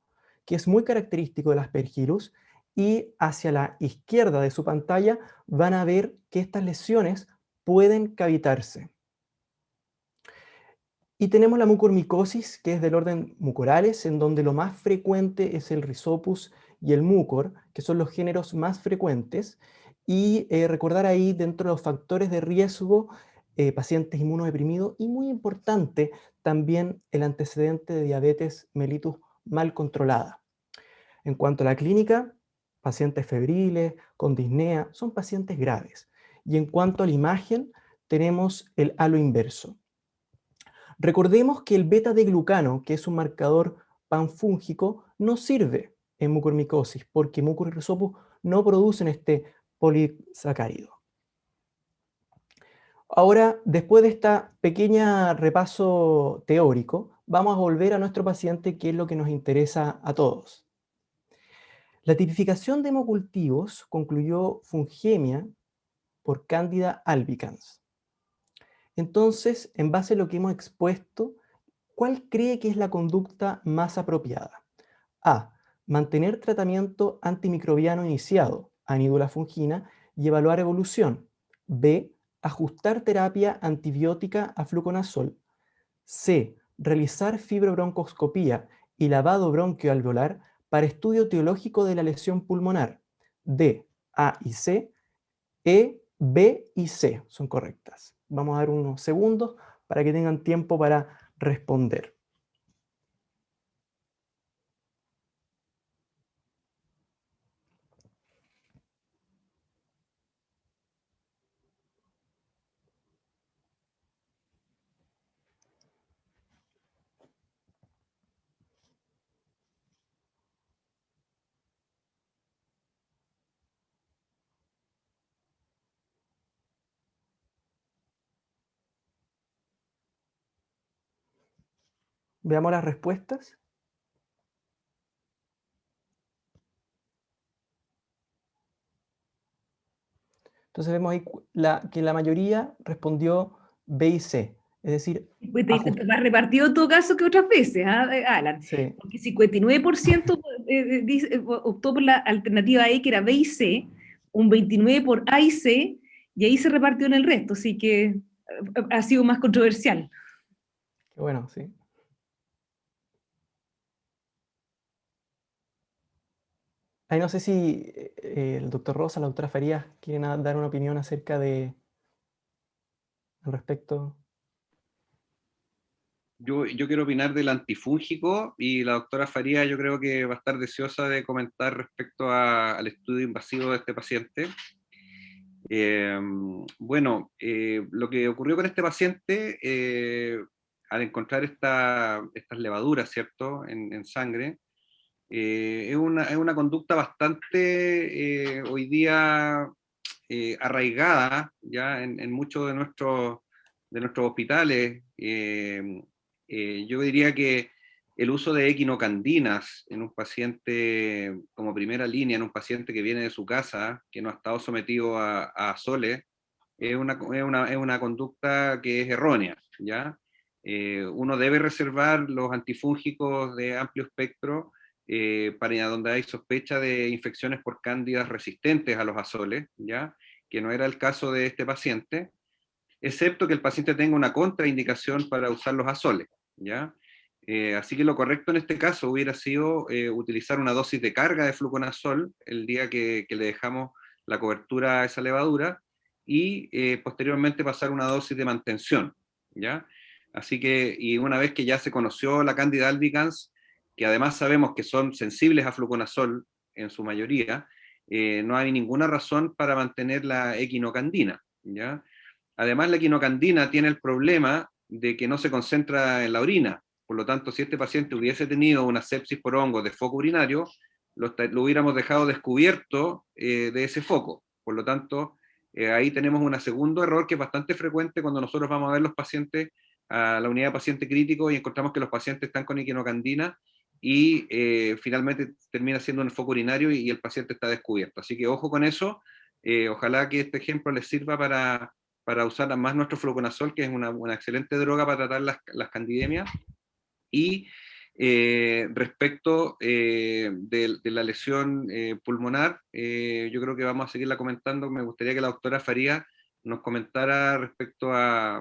que es muy característico del Aspergillus, y hacia la izquierda de su pantalla van a ver que estas lesiones pueden cavitarse. Y tenemos la mucormicosis, que es del orden mucorales, en donde lo más frecuente es el Rhizopus y el mucor, que son los géneros más frecuentes. Y recordar ahí, dentro de los factores de riesgo, pacientes inmunodeprimidos, y muy importante también el antecedente de diabetes mellitus mal controlada. En cuanto a la clínica, pacientes febriles, con disnea, son pacientes graves. Y en cuanto a la imagen, tenemos el halo inverso. Recordemos que el beta-D-glucano, que es un marcador panfúngico, no sirve en mucormicosis porque mucor y Rhizopus no producen este polisacárido. Ahora, después de este pequeño repaso teórico, vamos a volver a nuestro paciente, que es lo que nos interesa a todos. La tipificación de hemocultivos concluyó fungemia por Candida albicans. Entonces, en base a lo que hemos expuesto, ¿cuál cree que es la conducta más apropiada? A. Mantener tratamiento antimicrobiano iniciado, anídula fungina, y evaluar evolución. B. Ajustar terapia antibiótica a fluconazol. C. Realizar fibrobroncoscopía y lavado bronquioalveolar para estudio etiológico de la lesión pulmonar. D. A y C. E, B y C son correctas. Vamos a dar unos segundos para que tengan tiempo para responder. Veamos las respuestas. Entonces vemos ahí que la mayoría respondió B y C, es decir, Pues más repartido en todo caso que otras veces, Alan. sí. Porque 59% optó por la alternativa E, que era B y C, un 29% por A y C, y ahí se repartió en el resto, así que ha sido más controversial. Qué bueno, sí. Ahí no sé si el doctor Rosa, la doctora Farías, quieren dar una opinión acerca de al respecto. Yo quiero opinar del antifúngico y la doctora Faría yo creo que va a estar deseosa de comentar respecto al estudio invasivo de este paciente. Bueno, lo que ocurrió con este paciente, al encontrar estas levaduras, ¿cierto?, en sangre, es una conducta bastante hoy día arraigada ya en muchos de nuestros hospitales. Yo diría que el uso de equinocandinas en un paciente como primera línea, en un paciente que viene de su casa, que no ha estado sometido a azoles, es una conducta que es errónea, ¿ya? Uno debe reservar los antifúngicos de amplio espectro para donde hay sospecha de infecciones por cándidas resistentes a los azoles, ¿ya? Que no era el caso de este paciente, excepto que el paciente tenga una contraindicación para usar los azoles, ¿ya? Así que lo correcto en este caso hubiera sido utilizar una dosis de carga de fluconazol el día que le dejamos la cobertura a esa levadura y posteriormente pasar una dosis de mantención, ¿ya? Así que, y una vez que ya se conoció la Candida albicans, que además sabemos que son sensibles a fluconazol en su mayoría, no hay ninguna razón para mantener la equinocandina, ¿ya? Además, la equinocandina tiene el problema de que no se concentra en la orina. Por lo tanto, si este paciente hubiese tenido una sepsis por hongos de foco urinario, lo hubiéramos dejado descubierto de ese foco. Por lo tanto, ahí tenemos un segundo error que es bastante frecuente cuando nosotros vamos a ver los pacientes a la unidad de paciente crítico y encontramos que los pacientes están con equinocandina y finalmente termina siendo un foco urinario y el paciente está descubierto. Así que ojo con eso. Ojalá que este ejemplo les sirva para usar más nuestro fluconazol, que es una excelente droga para tratar las candidemias. Y respecto de la lesión pulmonar, yo creo que vamos a seguirla comentando. Me gustaría que la doctora Faría nos comentara respecto a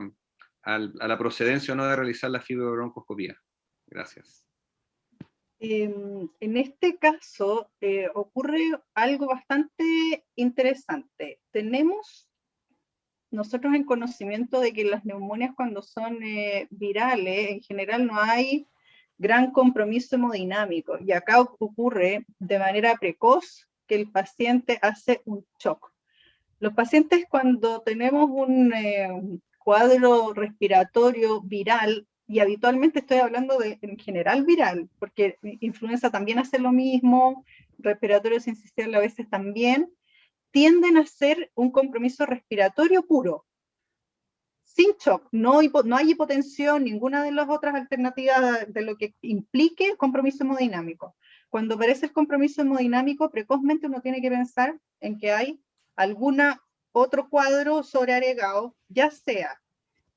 la procedencia o no de realizar la fibrobroncoscopía. Gracias. En este caso ocurre algo bastante interesante. Tenemos nosotros en conocimiento de que las neumonias cuando son virales, en general no hay gran compromiso hemodinámico, y acá ocurre de manera precoz que el paciente hace un shock. Los pacientes cuando tenemos un cuadro respiratorio viral, y habitualmente estoy hablando de en general viral, porque influenza también hace lo mismo, respiratorio sincicial a veces también, tienden a ser un compromiso respiratorio puro, sin shock, no hay hipotensión, ninguna de las otras alternativas de lo que implique compromiso hemodinámico. Cuando aparece el compromiso hemodinámico, precozmente uno tiene que pensar en que hay alguna otro cuadro sobreagregado, ya sea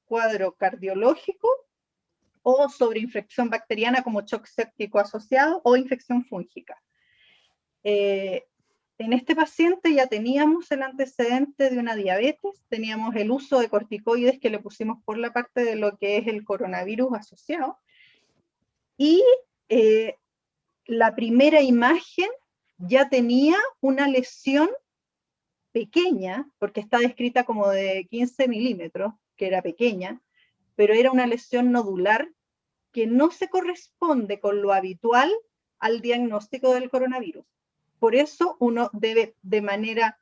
cuadro cardiológico o sobreinfección bacteriana como shock séptico asociado o infección fúngica. En este paciente ya teníamos el antecedente de una diabetes, teníamos el uso de corticoides que le pusimos por la parte de lo que es el coronavirus asociado, y la primera imagen ya tenía una lesión pequeña, porque está descrita como de 15 milímetros, que era pequeña, pero era una lesión nodular que no se corresponde con lo habitual al diagnóstico del coronavirus. Por eso uno debe de manera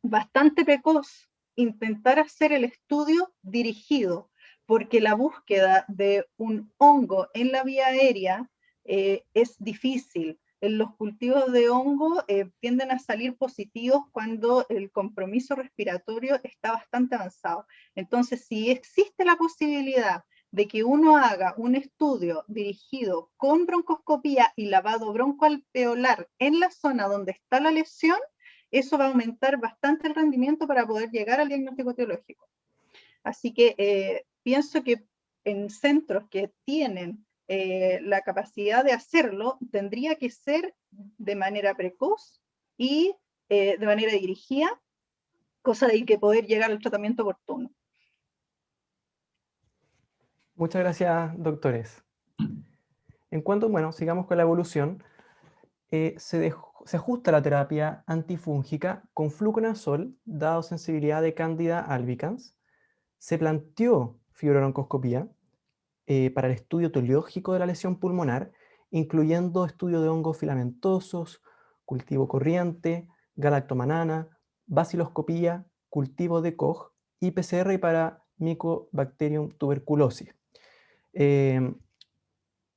bastante precoz intentar hacer el estudio dirigido, porque la búsqueda de un hongo en la vía aérea es difícil. En los cultivos de hongo tienden a salir positivos cuando el compromiso respiratorio está bastante avanzado. Entonces, si existe la posibilidad de que uno haga un estudio dirigido con broncoscopía y lavado broncoalveolar en la zona donde está la lesión, eso va a aumentar bastante el rendimiento para poder llegar al diagnóstico etiológico. Así que pienso que en centros que tienen la capacidad de hacerlo, tendría que ser de manera precoz y de manera dirigida, cosa de que poder llegar al tratamiento oportuno. Muchas gracias, doctores. En cuanto, bueno, sigamos con la evolución, se ajusta la terapia antifúngica con fluconazol, dado sensibilidad de Candida albicans. Se planteó fibrobroncoscopía para el estudio etiológico de la lesión pulmonar, incluyendo estudio de hongos filamentosos, cultivo corriente, galactomanana, baciloscopía, cultivo de Koch y PCR para Mycobacterium tuberculosis.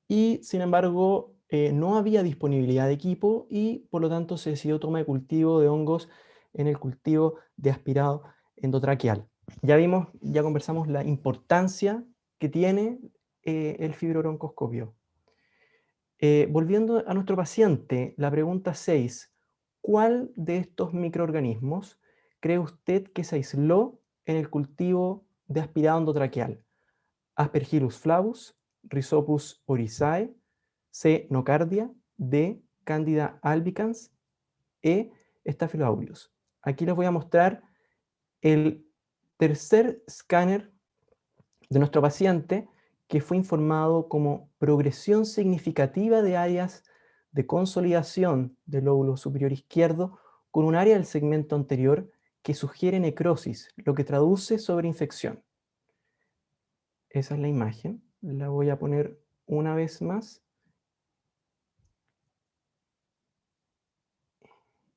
Y sin embargo, no había disponibilidad de equipo y por lo tanto se decidió toma de cultivo de hongos en el cultivo de aspirado endotraqueal. Ya conversamos la importancia que tiene el fibrobroncoscopio. Volviendo a nuestro paciente, la pregunta 6, ¿cuál de estos microorganismos cree usted que se aisló en el cultivo de aspirado endotraqueal? Aspergillus flavus, Rhizopus oryzae, C. Nocardia, D. Candida albicans, E. Staphylo aureus. Aquí les voy a mostrar el tercer escáner de nuestro paciente que fue informado como progresión significativa de áreas de consolidación del lóbulo superior izquierdo con un área del segmento anterior que sugiere necrosis, lo que traduce sobre infección. Esa es la imagen. La voy a poner una vez más.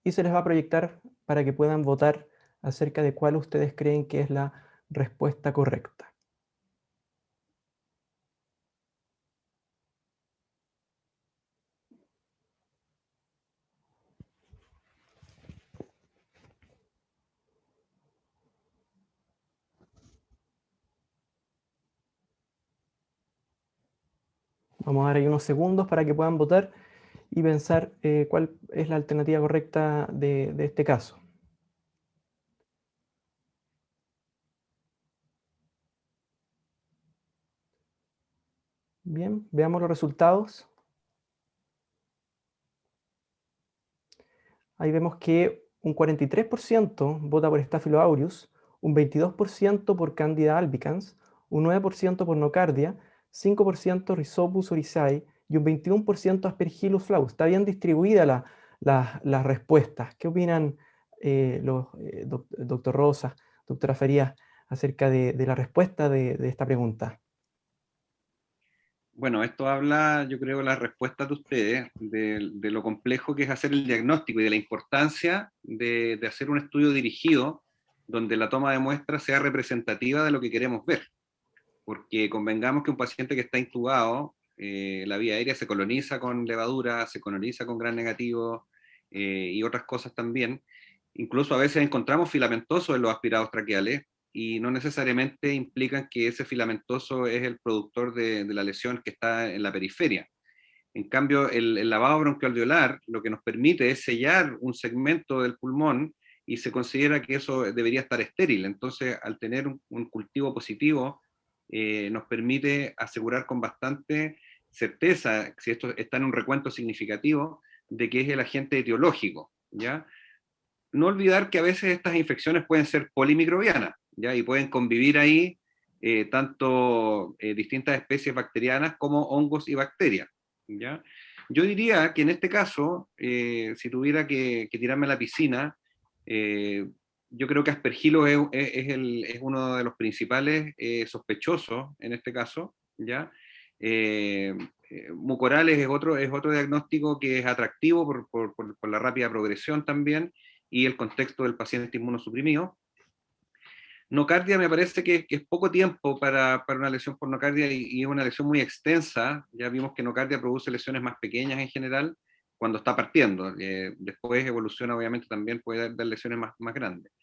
Y se les va a proyectar para que puedan votar acerca de cuál ustedes creen que es la respuesta correcta. Vamos a dar ahí unos segundos para que puedan votar y pensar cuál es la alternativa correcta de este caso. Bien, veamos los resultados. Ahí vemos que un 43% vota por Staphylo aureus, un 22% por Candida albicans, un 9% por Nocardia, 5% Rhizopus oryzae y un 21% Aspergillus flavus. Está bien distribuida las respuestas. ¿Qué opinan doctor Rosa, doctora Farías, acerca de la respuesta de esta pregunta? Bueno, esto habla, yo creo, las respuestas de ustedes, de lo complejo que es hacer el diagnóstico y de la importancia de hacer un estudio dirigido donde la toma de muestras sea representativa de lo que queremos ver. Porque convengamos que un paciente que está intubado, la vía aérea se coloniza con levadura, se coloniza con gran negativo y otras cosas también. Incluso a veces encontramos filamentosos en los aspirados traqueales, y no necesariamente implican que ese filamentoso es el productor de la lesión que está en la periferia. En cambio, el lavado broncoalveolar lo que nos permite es sellar un segmento del pulmón y se considera que eso debería estar estéril. Entonces, al tener un cultivo positivo, nos permite asegurar con bastante certeza, si esto está en un recuento significativo, de que es el agente etiológico, ¿ya? No olvidar que a veces estas infecciones pueden ser polimicrobianas, ¿ya? Y pueden convivir ahí tanto distintas especies bacterianas como hongos y bacterias, ¿ya? Yo diría que en este caso, si tuviera que tirarme a la piscina, yo creo que Aspergillus es uno de los principales sospechosos en este caso, ¿ya? Mucorales es otro diagnóstico que es atractivo por la rápida progresión también, y el contexto del paciente inmunosuprimido. Nocardia me parece que es poco tiempo para una lesión por nocardia y es una lesión muy extensa. Ya vimos que nocardia produce lesiones más pequeñas en general cuando está partiendo. Después evoluciona, obviamente también puede dar lesiones más grandes.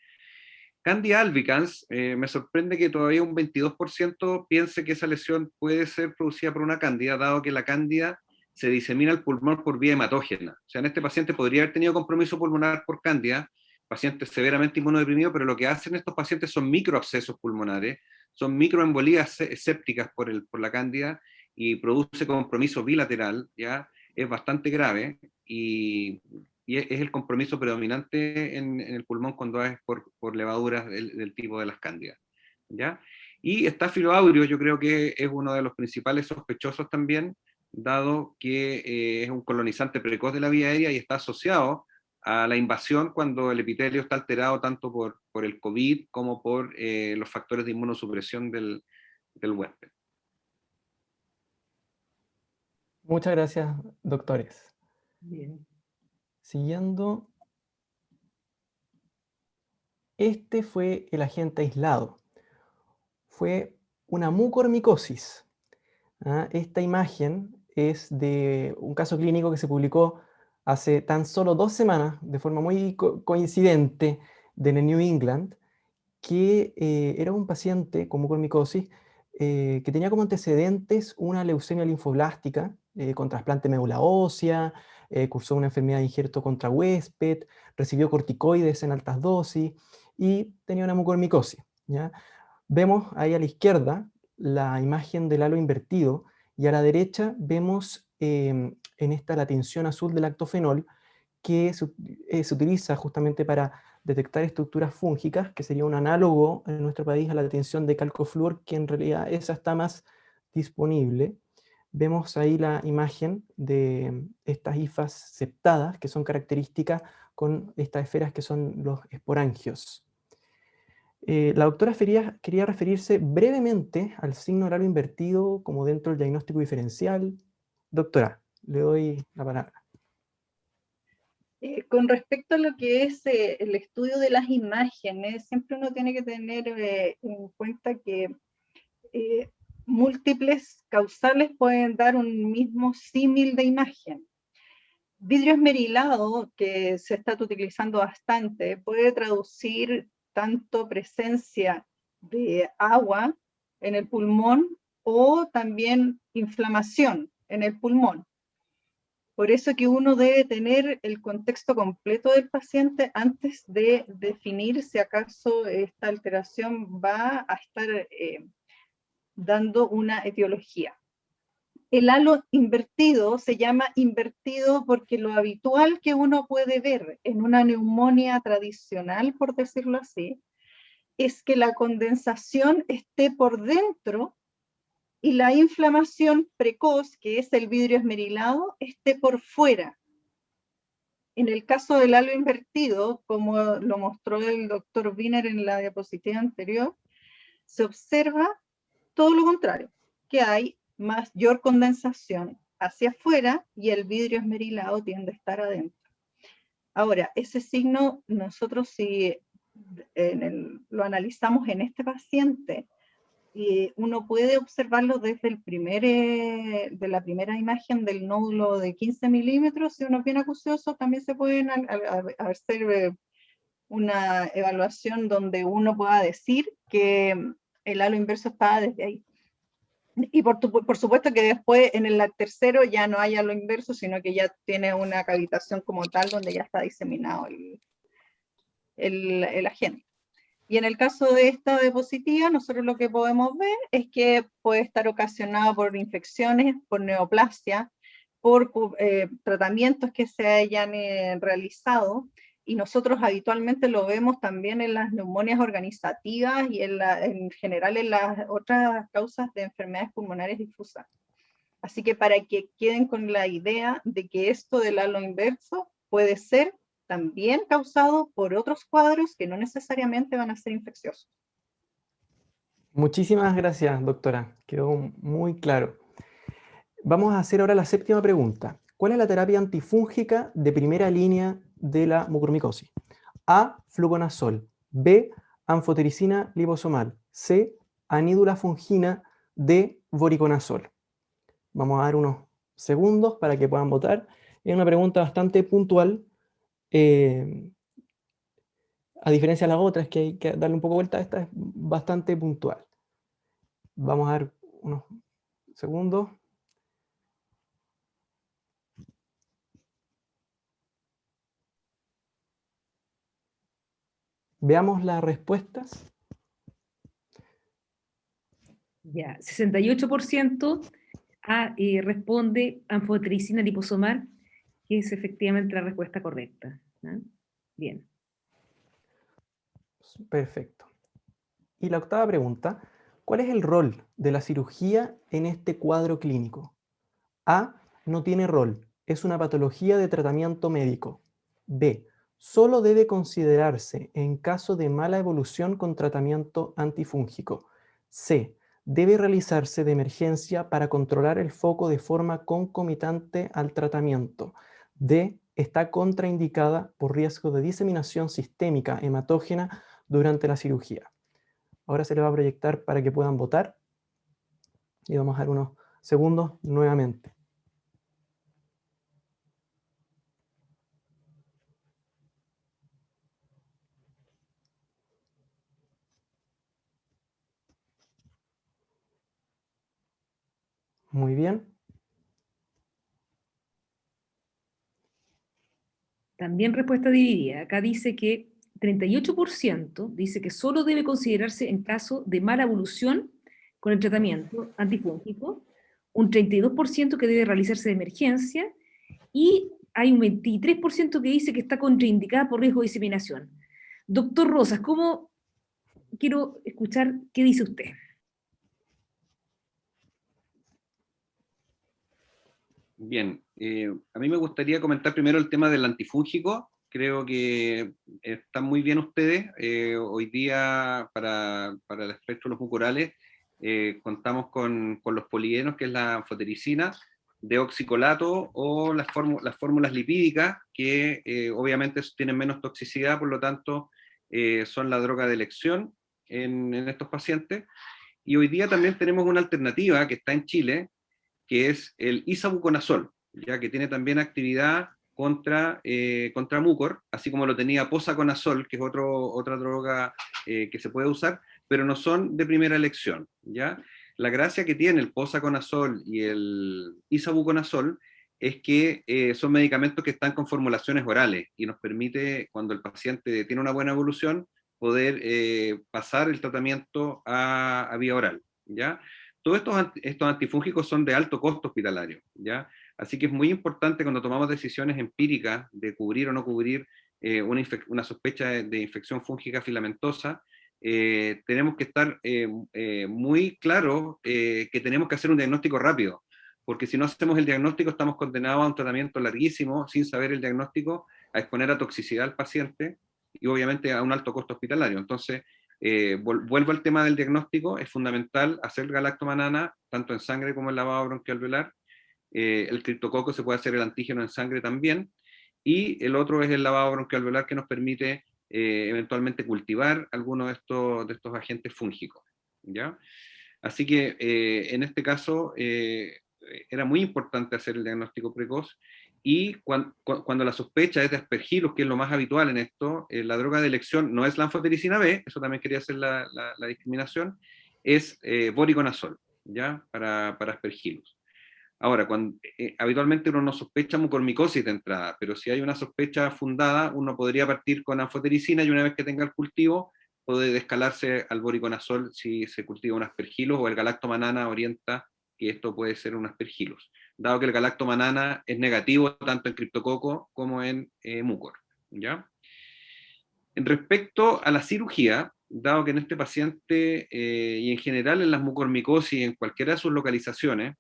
Candida albicans, me sorprende que todavía un 22% piense que esa lesión puede ser producida por una cándida, dado que la cándida se disemina al pulmón por vía hematógena. O sea, en este paciente podría haber tenido compromiso pulmonar por cándida, paciente severamente inmunodeprimido, pero lo que hacen estos pacientes son microabscesos pulmonares, son microembolías sépticas por la cándida y produce compromiso bilateral, ¿ya? Es bastante grave y es el compromiso predominante en el pulmón cuando es por levaduras del tipo de las cándidas, ¿ya? Y Staphylo aureus yo creo que es uno de los principales sospechosos también, dado que es un colonizante precoz de la vía aérea y está asociado a la invasión cuando el epitelio está alterado tanto por el COVID como por los factores de inmunosupresión del huésped. Muchas gracias, doctores. Bien. Siguiendo, este fue el agente aislado. Fue una mucormicosis. Esta imagen es de un caso clínico que se publicó hace tan solo 2 semanas, de forma muy coincidente, de New England, que era un paciente con mucormicosis que tenía como antecedentes una leucemia linfoblástica con trasplante de médula ósea, cursó una enfermedad de injerto contra huésped, recibió corticoides en altas dosis y tenía una mucormicosis, ¿ya? Vemos ahí a la izquierda la imagen del halo invertido y a la derecha vemos en esta la tinción azul del lactofenol que se utiliza justamente para detectar estructuras fúngicas, que sería un análogo en nuestro país a la tinción de calcofluor, que en realidad esa está más disponible. Vemos ahí la imagen de estas hifas septadas, que son características con estas esferas que son los esporangios. La doctora quería referirse brevemente al signo del halo invertido como dentro del diagnóstico diferencial. Doctora, le doy la palabra. Con respecto a lo que es el estudio de las imágenes, siempre uno tiene que tener en cuenta que múltiples causales pueden dar un mismo símil de imagen. Vidrio esmerilado, que se está utilizando bastante, puede traducir tanto presencia de agua en el pulmón o también inflamación en el pulmón. Por eso que uno debe tener el contexto completo del paciente antes de definir si acaso esta alteración va a estar dando una etiología. El halo invertido se llama invertido porque lo habitual que uno puede ver en una neumonía tradicional, por decirlo así, es que la condensación esté por dentro y la inflamación precoz, que es el vidrio esmerilado, esté por fuera. En el caso del halo invertido, como lo mostró el doctor Wiener en la diapositiva anterior, se observa todo lo contrario, que hay mayor condensación hacia afuera y el vidrio esmerilado tiende a estar adentro. Ahora, ese signo nosotros si lo analizamos en este paciente, uno puede observarlo desde de la primera imagen del nódulo de 15 milímetros. Si uno es bien acucioso, también se puede hacer una evaluación donde uno pueda decir que el halo inverso está desde ahí. Y por supuesto que después en el tercero ya no hay halo inverso, sino que ya tiene una cavitación como tal donde ya está diseminado el agente. Y en el caso de esta diapositiva, nosotros lo que podemos ver es que puede estar ocasionado por infecciones, por neoplasia, por tratamientos que se hayan realizado, y nosotros habitualmente lo vemos también en las neumonias organizativas y en general en las otras causas de enfermedades pulmonares difusas. Así que para que queden con la idea de que esto del halo inverso puede ser también causado por otros cuadros que no necesariamente van a ser infecciosos. Muchísimas gracias, doctora. Quedó muy claro. Vamos a hacer ahora la séptima pregunta. ¿Cuál es la terapia antifúngica de primera línea de la mucormicosis? A, fluconazol. B, anfotericina liposomal. C, anídula fungina. D, voriconazol. Vamos a dar unos segundos para que puedan votar. Es una pregunta bastante puntual. A diferencia de las otras, que hay que darle un poco de vuelta, esta es bastante puntual. Vamos a dar unos segundos. Veamos las respuestas. Ya, 68% responde anfotericina liposomar, que es efectivamente la respuesta correcta. ¿Ah? Bien. Perfecto. Y la octava pregunta, ¿cuál es el rol de la cirugía en este cuadro clínico? A, no tiene rol, es una patología de tratamiento médico. B, solo debe considerarse en caso de mala evolución con tratamiento antifúngico. C, debe realizarse de emergencia para controlar el foco de forma concomitante al tratamiento. D, está contraindicada por riesgo de diseminación sistémica hematógena durante la cirugía. Ahora se le va a proyectar para que puedan votar y vamos a dar unos segundos nuevamente. Muy bien. También respuesta dividida. Acá dice que 38% dice que solo debe considerarse en caso de mala evolución con el tratamiento antifúngico, un 32% que debe realizarse de emergencia, y hay un 23% que dice que está contraindicada por riesgo de diseminación. Doctor Rosas, ¿cómo quiero escuchar qué dice usted? Bien, a mí me gustaría comentar primero el tema del antifúngico. Creo que están muy bien ustedes. Hoy día, para el espectro de los mucorales, contamos con los polienos, que es la anfotericina, deoxicolato o las fórmulas lipídicas, que obviamente tienen menos toxicidad, por lo tanto, son la droga de elección en estos pacientes. Y hoy día también tenemos una alternativa que está en Chile, que es el isavuconazol, ya que tiene también actividad contra mucor, así como lo tenía posaconazol, que es otra droga que se puede usar, pero no son de primera elección, ¿ya? La gracia que tiene el posaconazol y el isavuconazol es que son medicamentos que están con formulaciones orales y nos permite, cuando el paciente tiene una buena evolución, poder pasar el tratamiento a vía oral, ¿ya? Todos estos antifúngicos son de alto costo hospitalario, ¿ya? Así que es muy importante cuando tomamos decisiones empíricas de cubrir o no cubrir una sospecha de infección fúngica filamentosa, tenemos que estar muy claros que tenemos que hacer un diagnóstico rápido, porque si no hacemos el diagnóstico estamos condenados a un tratamiento larguísimo sin saber el diagnóstico, a exponer a toxicidad al paciente y obviamente a un alto costo hospitalario. Entonces, vuelvo al tema del diagnóstico, es fundamental hacer galactomanana, tanto en sangre como en lavado bronquialveolar. El criptococo se puede hacer el antígeno en sangre también, y el otro es el lavado bronquialveolar, que nos permite eventualmente cultivar algunos de estos agentes fúngicos, ¿ya? Así que en este caso era muy importante hacer el diagnóstico precoz, y cuando la sospecha es de Aspergillus, que es lo más habitual en esto, la droga de elección no es la anfotericina B, eso también quería hacer la discriminación, es voriconazol, ¿ya? Para Aspergillus. Ahora, habitualmente uno no sospecha mucormicosis de entrada, pero si hay una sospecha fundada, uno podría partir con anfotericina, y una vez que tenga el cultivo, puede escalarse al voriconazol si se cultiva un Aspergillus, o el galactomanana orienta que esto puede ser un Aspergillus, dado que el galactomanana es negativo tanto en criptococo como en mucor, ¿ya? En respecto a la cirugía, dado que en este paciente y en general en las mucormicosis, en cualquiera de sus localizaciones,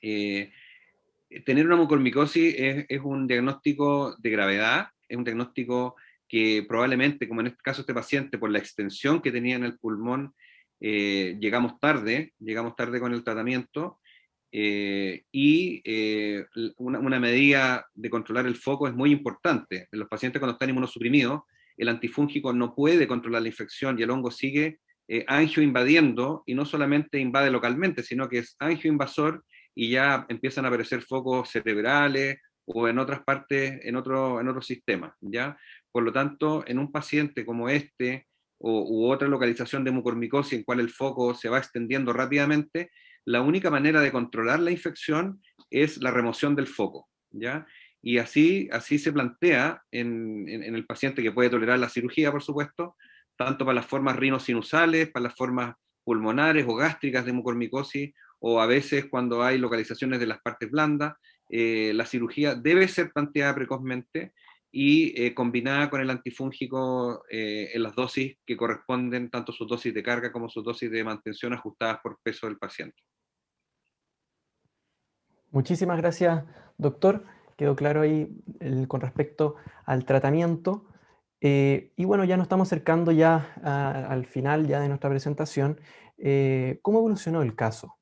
tener una mucormicosis es un diagnóstico de gravedad, es un diagnóstico que probablemente, como en este caso este paciente, por la extensión que tenía en el pulmón, llegamos tarde con el tratamiento, una medida de controlar el foco es muy importante. En los pacientes cuando están inmunosuprimidos, el antifúngico no puede controlar la infección y el hongo sigue angio invadiendo, y no solamente invade localmente, sino que es angio invasor, y ya empiezan a aparecer focos cerebrales o en otras partes, en otros sistemas, ¿ya? Por lo tanto, en un paciente como este, u otra localización de mucormicosis en cual el foco se va extendiendo rápidamente, la única manera de controlar la infección es la remoción del foco, ¿ya? Y así se plantea en el paciente que puede tolerar la cirugía, por supuesto, tanto para las formas rinosinusales, para las formas pulmonares o gástricas de mucormicosis, o a veces cuando hay localizaciones de las partes blandas, la cirugía debe ser planteada precozmente y combinada con el antifúngico en las dosis que corresponden, tanto sus dosis de carga como sus dosis de mantención ajustadas por peso del paciente. Muchísimas gracias, doctor. Quedó claro ahí con respecto al tratamiento. Y bueno, ya nos estamos acercando ya al final ya de nuestra presentación. ¿Cómo evolucionó el caso?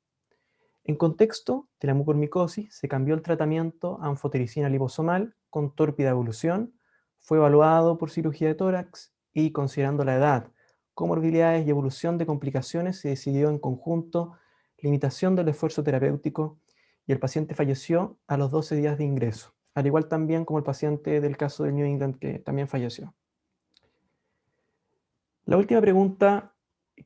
En contexto de la mucormicosis, se cambió el tratamiento a anfotericina liposomal con tórpida evolución, fue evaluado por cirugía de tórax y, considerando la edad, comorbilidades y evolución de complicaciones, se decidió en conjunto limitación del esfuerzo terapéutico y el paciente falleció a los 12 días de ingreso, al igual también como el paciente del caso de New England que también falleció. La última pregunta,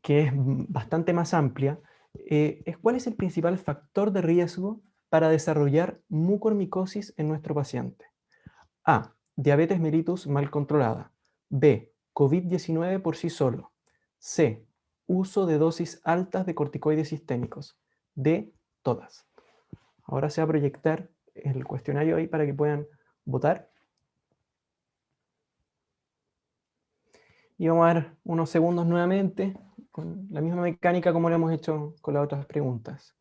que es bastante más amplia, es ¿cuál es el principal factor de riesgo para desarrollar mucormicosis en nuestro paciente? A. Diabetes mellitus mal controlada. B. COVID-19 por sí solo. C. Uso de dosis altas de corticoides sistémicos. D. Todas. Ahora se va a proyectar el cuestionario ahí para que puedan votar. Y vamos a dar unos segundos nuevamente, con la misma mecánica como lo hemos hecho con las otras preguntas.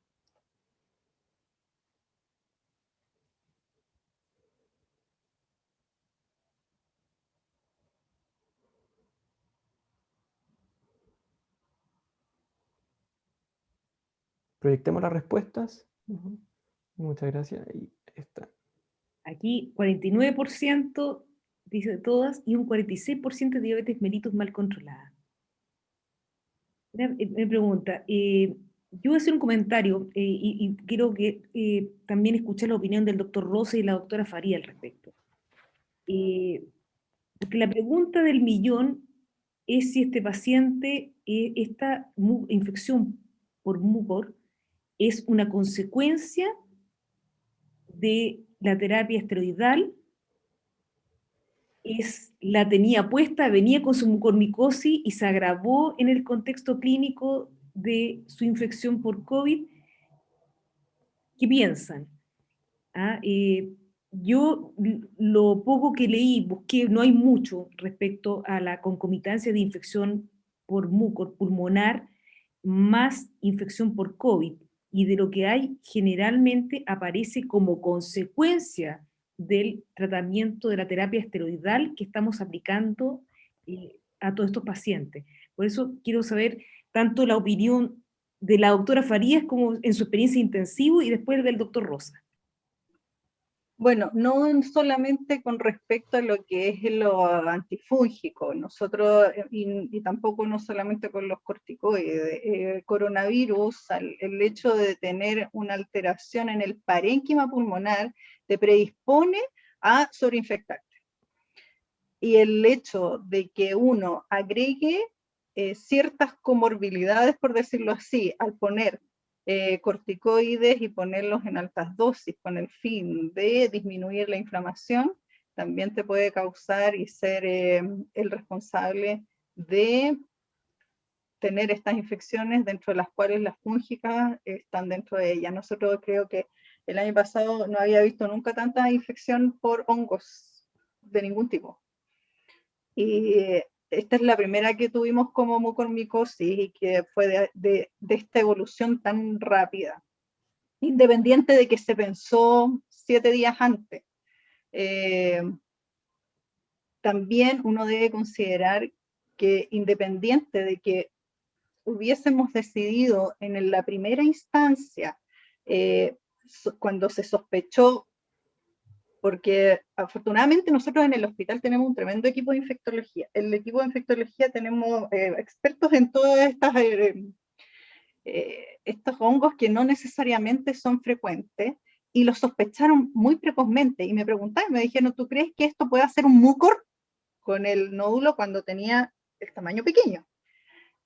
Proyectemos las respuestas. Muchas gracias. Ahí está. Aquí 49% dice todas y un 46% de diabetes mellitus mal controlada. Me pregunta, yo voy a hacer un comentario y quiero que también escuchar la opinión del doctor Rosa y la doctora Faría al respecto. Porque la pregunta del millón es si este paciente, esta infección por mucor, es una consecuencia de la terapia esteroidal, la tenía puesta, venía con su mucormicosis y se agravó en el contexto clínico de su infección por COVID. ¿Qué piensan? Yo lo poco que leí, busqué, no hay mucho respecto a la concomitancia de infección por mucor pulmonar más infección por COVID, y de lo que hay generalmente aparece como consecuencia del tratamiento de la terapia esteroidal que estamos aplicando a todos estos pacientes. Por eso quiero saber tanto la opinión de la doctora Farías como en su experiencia intensiva y después del doctor Rosa. Bueno, no solamente con respecto a lo que es lo antifúngico, nosotros, y tampoco no solamente con los corticoides, coronavirus, el hecho de tener una alteración en el parénquima pulmonar te predispone a sobreinfectarte. Y el hecho de que uno agregue ciertas comorbilidades, por decirlo así, al poner corticoides y ponerlos en altas dosis con el fin de disminuir la inflamación, también te puede causar y ser el responsable de tener estas infecciones, dentro de las cuales las fúngicas están dentro de ellas. Nosotros creo que el año pasado no había visto nunca tanta infección por hongos de ningún tipo. Y esta es la primera que tuvimos como mucormicosis y que fue de esta evolución tan rápida, independiente de que se pensó 7 días antes. También uno debe considerar que, independiente de que hubiésemos decidido en la primera instancia, cuando se sospechó, porque afortunadamente nosotros en el hospital tenemos un tremendo equipo de infectología. El equipo de infectología tenemos expertos en todas estos hongos que no necesariamente son frecuentes, y los sospecharon muy precozmente, y me preguntaron, me dijeron, ¿tú crees que esto puede ser un mucor? con el nódulo cuando tenía el tamaño pequeño.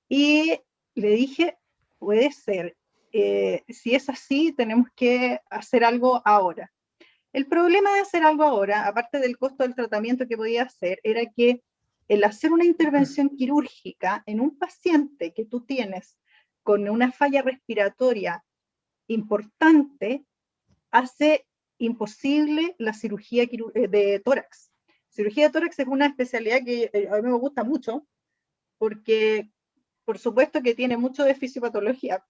Y le dije, puede ser, si es así, tenemos que hacer algo ahora. El problema de hacer algo ahora, aparte del costo del tratamiento que podía hacer, era que el hacer una intervención quirúrgica en un paciente que tú tienes con una falla respiratoria importante, hace imposible la cirugía de tórax. Cirugía de tórax es una especialidad que a mí me gusta mucho, porque por supuesto que tiene mucho de fisiopatología,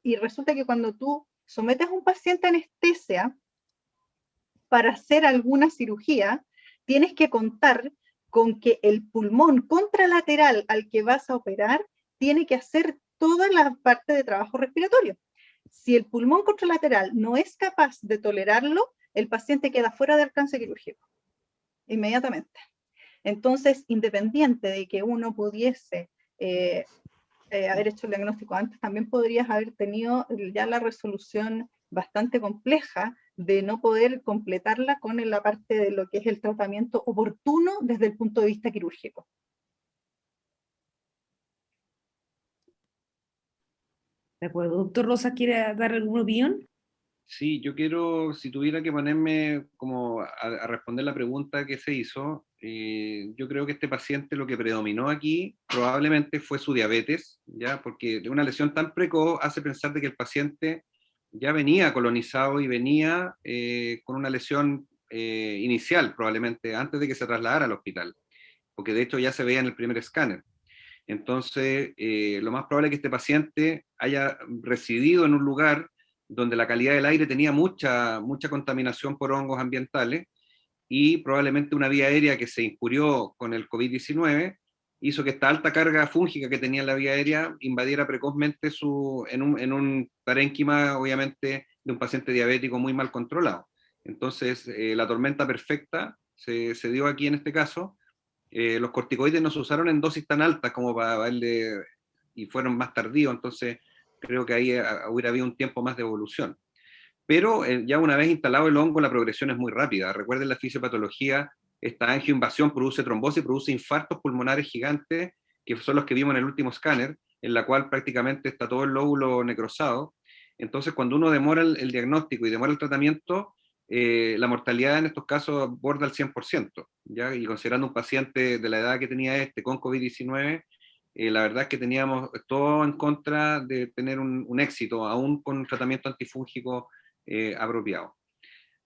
y resulta que cuando tú sometes a un paciente a anestesia para hacer alguna cirugía, tienes que contar con que el pulmón contralateral al que vas a operar tiene que hacer toda la parte de trabajo respiratorio. Si el pulmón contralateral no es capaz de tolerarlo, el paciente queda fuera de alcance quirúrgico, inmediatamente. Entonces, independiente de que uno pudiese haber hecho el diagnóstico antes, también podrías haber tenido ya la resolución bastante compleja de no poder completarla con la parte de lo que es el tratamiento oportuno desde el punto de vista quirúrgico. ¿De acuerdo? Doctor Rosa, ¿quiere dar alguna opinión? Sí, yo quiero, si tuviera que ponerme como a responder la pregunta que se hizo, yo creo que este paciente lo que predominó aquí probablemente fue su diabetes, ¿ya? Porque una lesión tan precoz hace pensar de que el paciente ya venía colonizado y venía con una lesión inicial, probablemente antes de que se trasladara al hospital, porque de hecho ya se veía en el primer escáner. Entonces, lo más probable es que este paciente haya residido en un lugar donde la calidad del aire tenía mucha contaminación por hongos ambientales, y probablemente una vía aérea que se injurió con el COVID-19 hizo que esta alta carga fúngica que tenía en la vía aérea invadiera precozmente en un parénquima, obviamente, de un paciente diabético muy mal controlado. Entonces, la tormenta perfecta se dio aquí en este caso. Los corticoides no se usaron en dosis tan altas como para darle, y fueron más tardíos, entonces creo que ahí hubiera habido un tiempo más de evolución. Pero ya una vez instalado el hongo, la progresión es muy rápida. Recuerden la fisiopatología, esta angioinvasión produce trombosis, produce infartos pulmonares gigantes, que son los que vimos en el último escáner, en la cual prácticamente está todo el lóbulo necrosado. Entonces, cuando uno demora el diagnóstico y demora el tratamiento, la mortalidad en estos casos borda el 100%, ¿ya? Y considerando un paciente de la edad que tenía con COVID-19, la verdad es que teníamos todo en contra de tener un éxito, aún con un tratamiento antifúngico apropiado.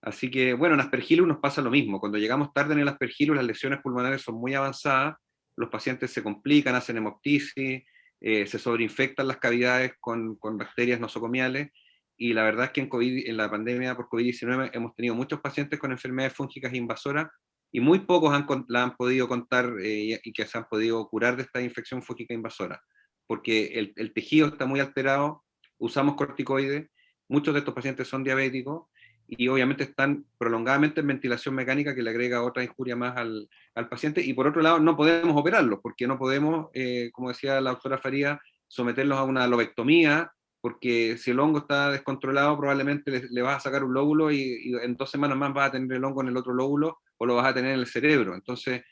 Así que, bueno, en Aspergillus nos pasa lo mismo. Cuando llegamos tarde en el Aspergillus, las lesiones pulmonares son muy avanzadas, los pacientes se complican, hacen hemoptisis, se sobreinfectan las cavidades con bacterias nosocomiales, y la verdad es que en la pandemia por COVID-19 hemos tenido muchos pacientes con enfermedades fúngicas invasoras, y muy pocos la han podido contar y que se han podido curar de esta infección fúngica invasora, porque el tejido está muy alterado, usamos corticoides, muchos de estos pacientes son diabéticos, y obviamente están prolongadamente en ventilación mecánica, que le agrega otra injuria más al paciente, y por otro lado no podemos operarlos, porque no podemos, como decía la doctora Faría, someterlos a una lobectomía, porque si el hongo está descontrolado probablemente le vas a sacar un lóbulo y en 2 semanas más vas a tener el hongo en el otro lóbulo, o lo vas a tener en el cerebro. Entonces,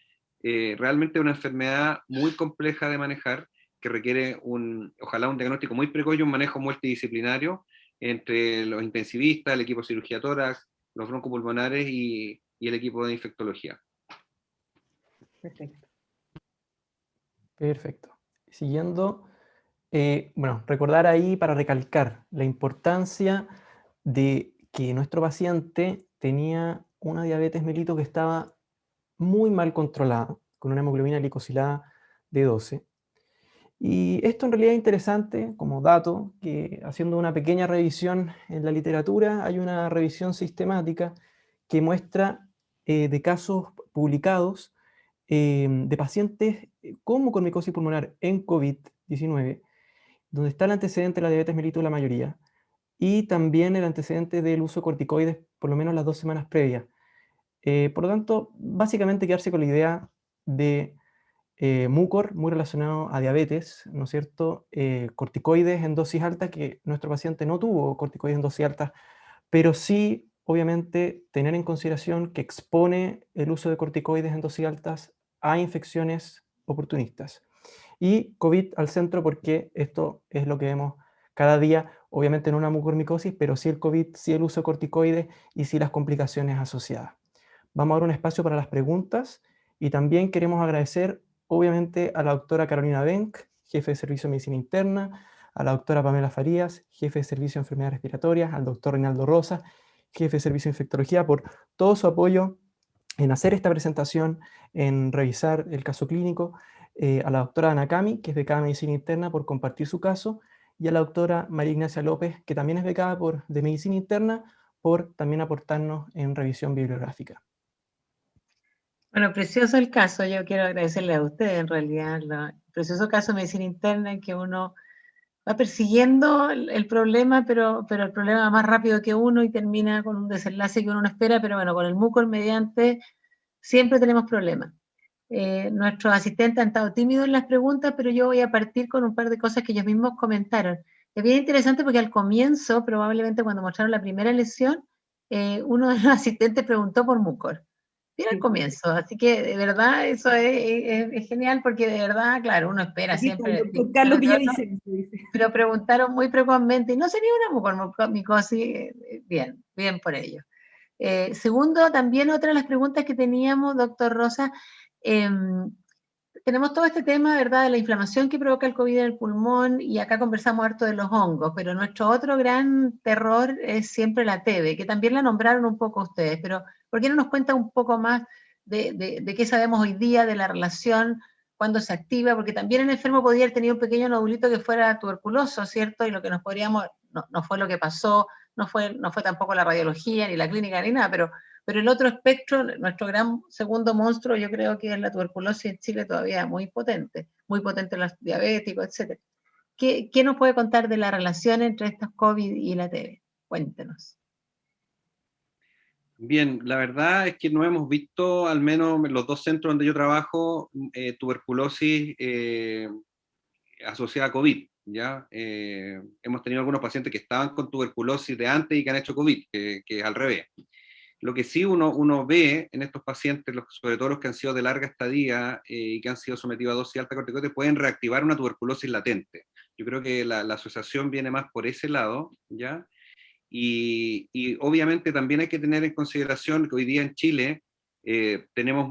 realmente es una enfermedad muy compleja de manejar, que requiere ojalá un diagnóstico muy precoz y un manejo multidisciplinario entre los intensivistas, el equipo de cirugía tórax, los broncopulmonares y el equipo de infectología. Perfecto. Perfecto. Siguiendo, bueno, recordar ahí para recalcar la importancia de que nuestro paciente tenía una diabetes mellitus que estaba muy mal controlada, con una hemoglobina glicosilada de 12. Y esto en realidad es interesante como dato, que haciendo una pequeña revisión en la literatura, hay una revisión sistemática que muestra de casos publicados de pacientes con mucormicosis pulmonar en COVID-19, donde está el antecedente de la diabetes mellitus la mayoría, y también el antecedente del uso de corticoides por lo menos las 2 semanas previas. Por lo tanto, básicamente quedarse con la idea de mucor muy relacionado a diabetes, ¿no es cierto? Corticoides en dosis altas, que nuestro paciente no tuvo corticoides en dosis altas, pero sí, obviamente, tener en consideración que expone el uso de corticoides en dosis altas a infecciones oportunistas. Y COVID al centro porque esto es lo que vemos cada día, obviamente no una mucormicosis, pero sí el COVID, sí el uso de corticoides y sí las complicaciones asociadas. Vamos a dar un espacio para las preguntas y también queremos agradecer obviamente a la doctora Carolina Benck, jefe de Servicio de Medicina Interna, a la doctora Pamela Farías, jefe de Servicio de Enfermedades Respiratorias, al doctor Reinaldo Rosa, jefe de Servicio de Infectología, por todo su apoyo en hacer esta presentación, en revisar el caso clínico, a la doctora Ana Cami, que es becada de Medicina Interna, por compartir su caso, y a la doctora María Ignacia López, que también es becada de Medicina Interna, por también aportarnos en revisión bibliográfica. Bueno, precioso el caso. Yo quiero agradecerle a ustedes, en realidad, el precioso caso de medicina interna en que uno va persiguiendo el problema, pero el problema va más rápido que uno y termina con un desenlace que uno no espera, pero bueno, con el mucor mediante siempre tenemos problemas. Nuestros asistentes han estado tímidos en las preguntas, pero yo voy a partir con un par de cosas que ellos mismos comentaron. Es bien interesante porque al comienzo, probablemente cuando mostraron la primera lesión, uno de los asistentes preguntó por mucor. Bien al comienzo, así que de verdad eso es genial porque de verdad, claro, uno espera Aquí está el siempre, doctor Carlos Villavicencio, dice. pero preguntaron muy precozmente y no sería una mucormicosis, bien, bien por ello. Segundo, también otra de las preguntas que teníamos, doctor Rosa, tenemos todo este tema, ¿verdad?, de la inflamación que provoca el COVID en el pulmón, y acá conversamos harto de los hongos, pero nuestro otro gran terror es siempre la TB, que también la nombraron un poco ustedes, pero ¿por qué no nos cuenta un poco más de qué sabemos hoy día, de la relación, cuándo se activa? Porque también el enfermo podría haber tenido un pequeño nodulito que fuera tuberculoso, ¿cierto? Y lo que nos podríamos, no fue lo que pasó, no fue tampoco la radiología, ni la clínica, ni nada, pero el otro espectro, nuestro gran segundo monstruo, yo creo que es la tuberculosis en Chile todavía muy potente los diabéticos, etc. ¿Qué nos puede contar de la relación entre estos COVID y la TB? Cuéntenos. Bien, la verdad es que no hemos visto, al menos en los dos centros donde yo trabajo, tuberculosis asociada a COVID. ¿Ya? Hemos tenido algunos pacientes que estaban con tuberculosis de antes y que han hecho COVID, que es al revés. Lo que sí uno ve en estos pacientes, sobre todo los que han sido de larga estadía y que han sido sometidos a dosis alta de corticoides, pueden reactivar una tuberculosis latente. Yo creo que la asociación viene más por ese lado, ¿ya? Y obviamente también hay que tener en consideración que hoy día en Chile tenemos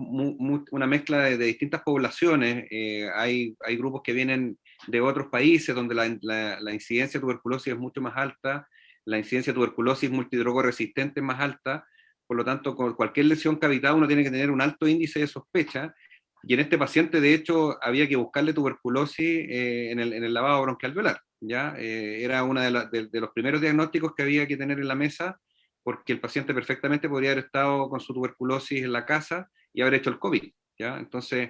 una mezcla de distintas poblaciones. Hay grupos que vienen de otros países donde la incidencia de tuberculosis es mucho más alta, la incidencia de tuberculosis multidrogoresistente es más alta. Por lo tanto, con cualquier lesión cavitada uno tiene que tener un alto índice de sospecha, y en este paciente de hecho había que buscarle tuberculosis en el lavado bronquial alveolar, ¿ya? Era uno de los primeros diagnósticos que había que tener en la mesa, porque el paciente perfectamente podría haber estado con su tuberculosis en la casa y haber hecho el COVID, ¿ya? Entonces,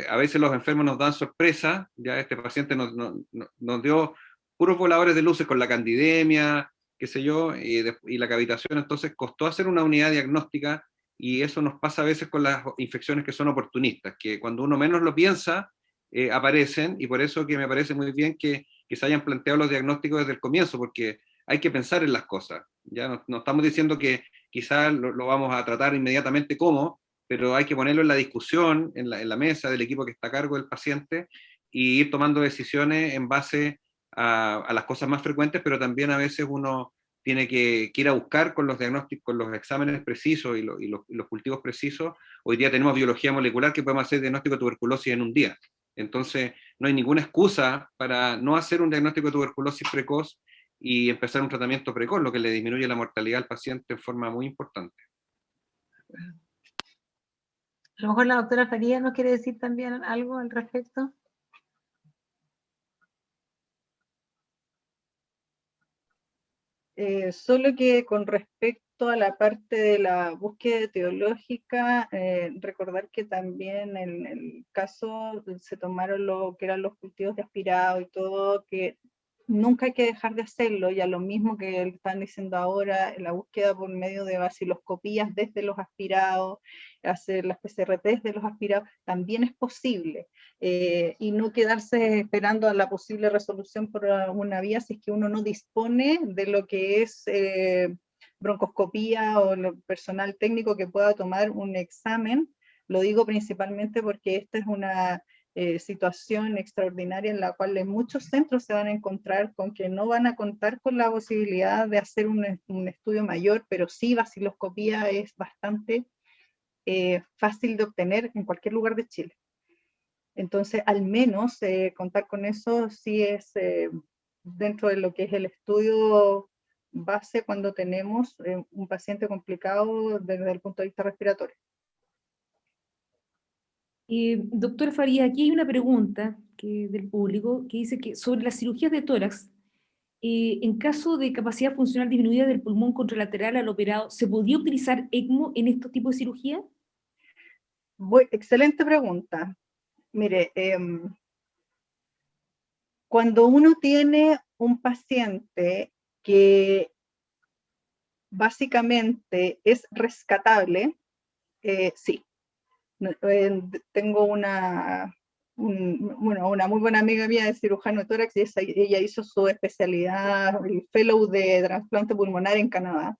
a veces los enfermos nos dan sorpresa, ya este paciente nos dio puros voladores de luces con la candidemia, qué sé yo, y la cavitación, entonces costó hacer una unidad diagnóstica, y eso nos pasa a veces con las infecciones que son oportunistas, que cuando uno menos lo piensa, aparecen, y por eso que me parece muy bien que se hayan planteado los diagnósticos desde el comienzo, porque hay que pensar en las cosas, ya no estamos diciendo que quizás lo vamos a tratar inmediatamente como, pero hay que ponerlo en la discusión, en la mesa del equipo que está a cargo del paciente, y ir tomando decisiones en base a las cosas más frecuentes, pero también a veces uno tiene que ir a buscar con los diagnósticos, con los exámenes precisos y los cultivos precisos. Hoy día tenemos biología molecular que podemos hacer diagnóstico de tuberculosis en un día. Entonces, no hay ninguna excusa para no hacer un diagnóstico de tuberculosis precoz y empezar un tratamiento precoz, lo que le disminuye la mortalidad al paciente en forma muy importante. A lo mejor la doctora Farías nos quiere decir también algo al respecto. Solo que con respecto a la parte de la búsqueda teológica, recordar que también en el caso se tomaron lo que eran los cultivos de aspirado y todo, que nunca hay que dejar de hacerlo, y a lo mismo que están diciendo ahora, la búsqueda por medio de vaciloscopías desde los aspirados, hacer las PCR de los aspirados, también es posible, y no quedarse esperando a la posible resolución por una vía si es que uno no dispone de lo que es broncoscopía o el personal técnico que pueda tomar un examen Lo digo principalmente porque esta es una situación extraordinaria en la cual en muchos centros se van a encontrar con que no van a contar con la posibilidad de hacer un estudio mayor, pero sí vaciloscopía es bastante fácil de obtener en cualquier lugar de Chile. Entonces, al menos contar con eso sí es dentro de lo que es el estudio base cuando tenemos un paciente complicado desde el punto de vista respiratorio. Doctora Farías, aquí hay una pregunta del público que dice que sobre las cirugías de tórax, en caso de capacidad funcional disminuida del pulmón contralateral al operado, ¿se podría utilizar ECMO en estos tipos de cirugía? Excelente pregunta. Mire, cuando uno tiene un paciente que básicamente es rescatable, sí. Tengo una muy buena amiga mía de cirujano de tórax y ella hizo su especialidad, el fellow de trasplante pulmonar en Canadá.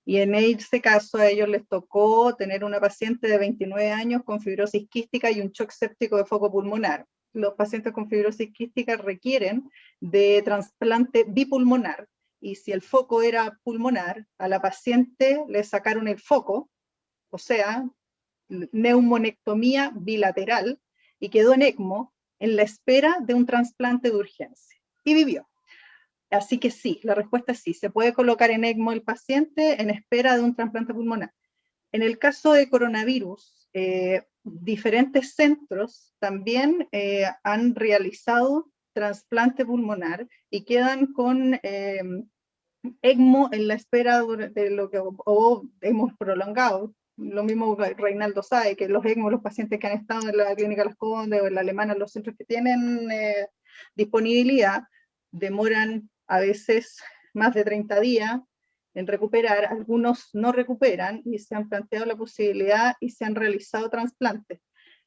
Y en ese caso a ellos les tocó tener una paciente de 29 años con fibrosis quística y un shock séptico de foco pulmonar. Los pacientes con fibrosis quística requieren de trasplante bipulmonar. Y si el foco era pulmonar, a la paciente le sacaron el foco, o sea, neumonectomía bilateral, y quedó en ECMO en la espera de un trasplante de urgencia. Y vivió. Así que sí, la respuesta es sí, se puede colocar en ECMO el paciente en espera de un trasplante pulmonar. En el caso de coronavirus, diferentes centros también han realizado trasplante pulmonar y quedan con ECMO en la espera de lo que hemos prolongado. Lo mismo Reinaldo sabe que los ECMO, los pacientes que han estado en la clínica Las Condes o en la Alemana, los centros que tienen disponibilidad, demoran a veces más de 30 días en recuperar, algunos no recuperan y se han planteado la posibilidad y se han realizado trasplantes.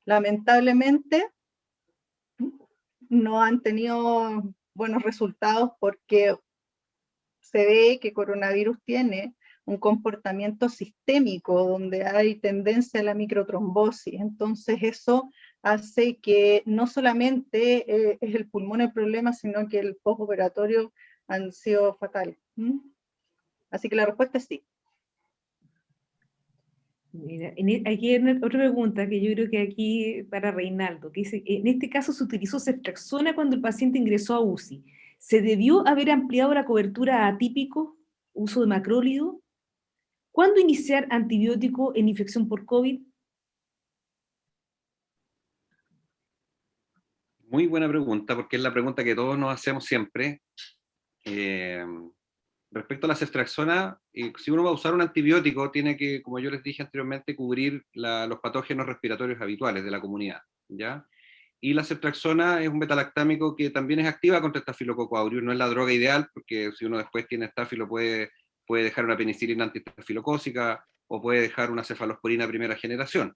Lamentablemente no han tenido buenos resultados porque se ve que coronavirus tiene un comportamiento sistémico donde hay tendencia a la microtrombosis. Entonces eso hace que no solamente es el pulmón el problema, sino que el postoperatorio han sido fatales. Así que la respuesta es sí. Mira, aquí hay otra pregunta que yo creo que aquí para Reinaldo, que dice, en este caso se utilizó ceftriaxona cuando el paciente ingresó a UCI. ¿Se debió haber ampliado la cobertura a atípico, uso de macrólido? ¿Cuándo iniciar antibiótico en infección por COVID? Muy buena pregunta, porque es la pregunta que todos nos hacemos siempre. Respecto a la ceftriaxona, si uno va a usar un antibiótico, tiene que, como yo les dije anteriormente, cubrir los patógenos respiratorios habituales de la comunidad, ¿ya? Y la ceftriaxona es un betalactámico que también es activa contra Staphylococcus aureus, no es la droga ideal, porque si uno después tiene estafilo puede dejar una penicilina antistafilocócica o puede dejar una cefalosporina primera generación.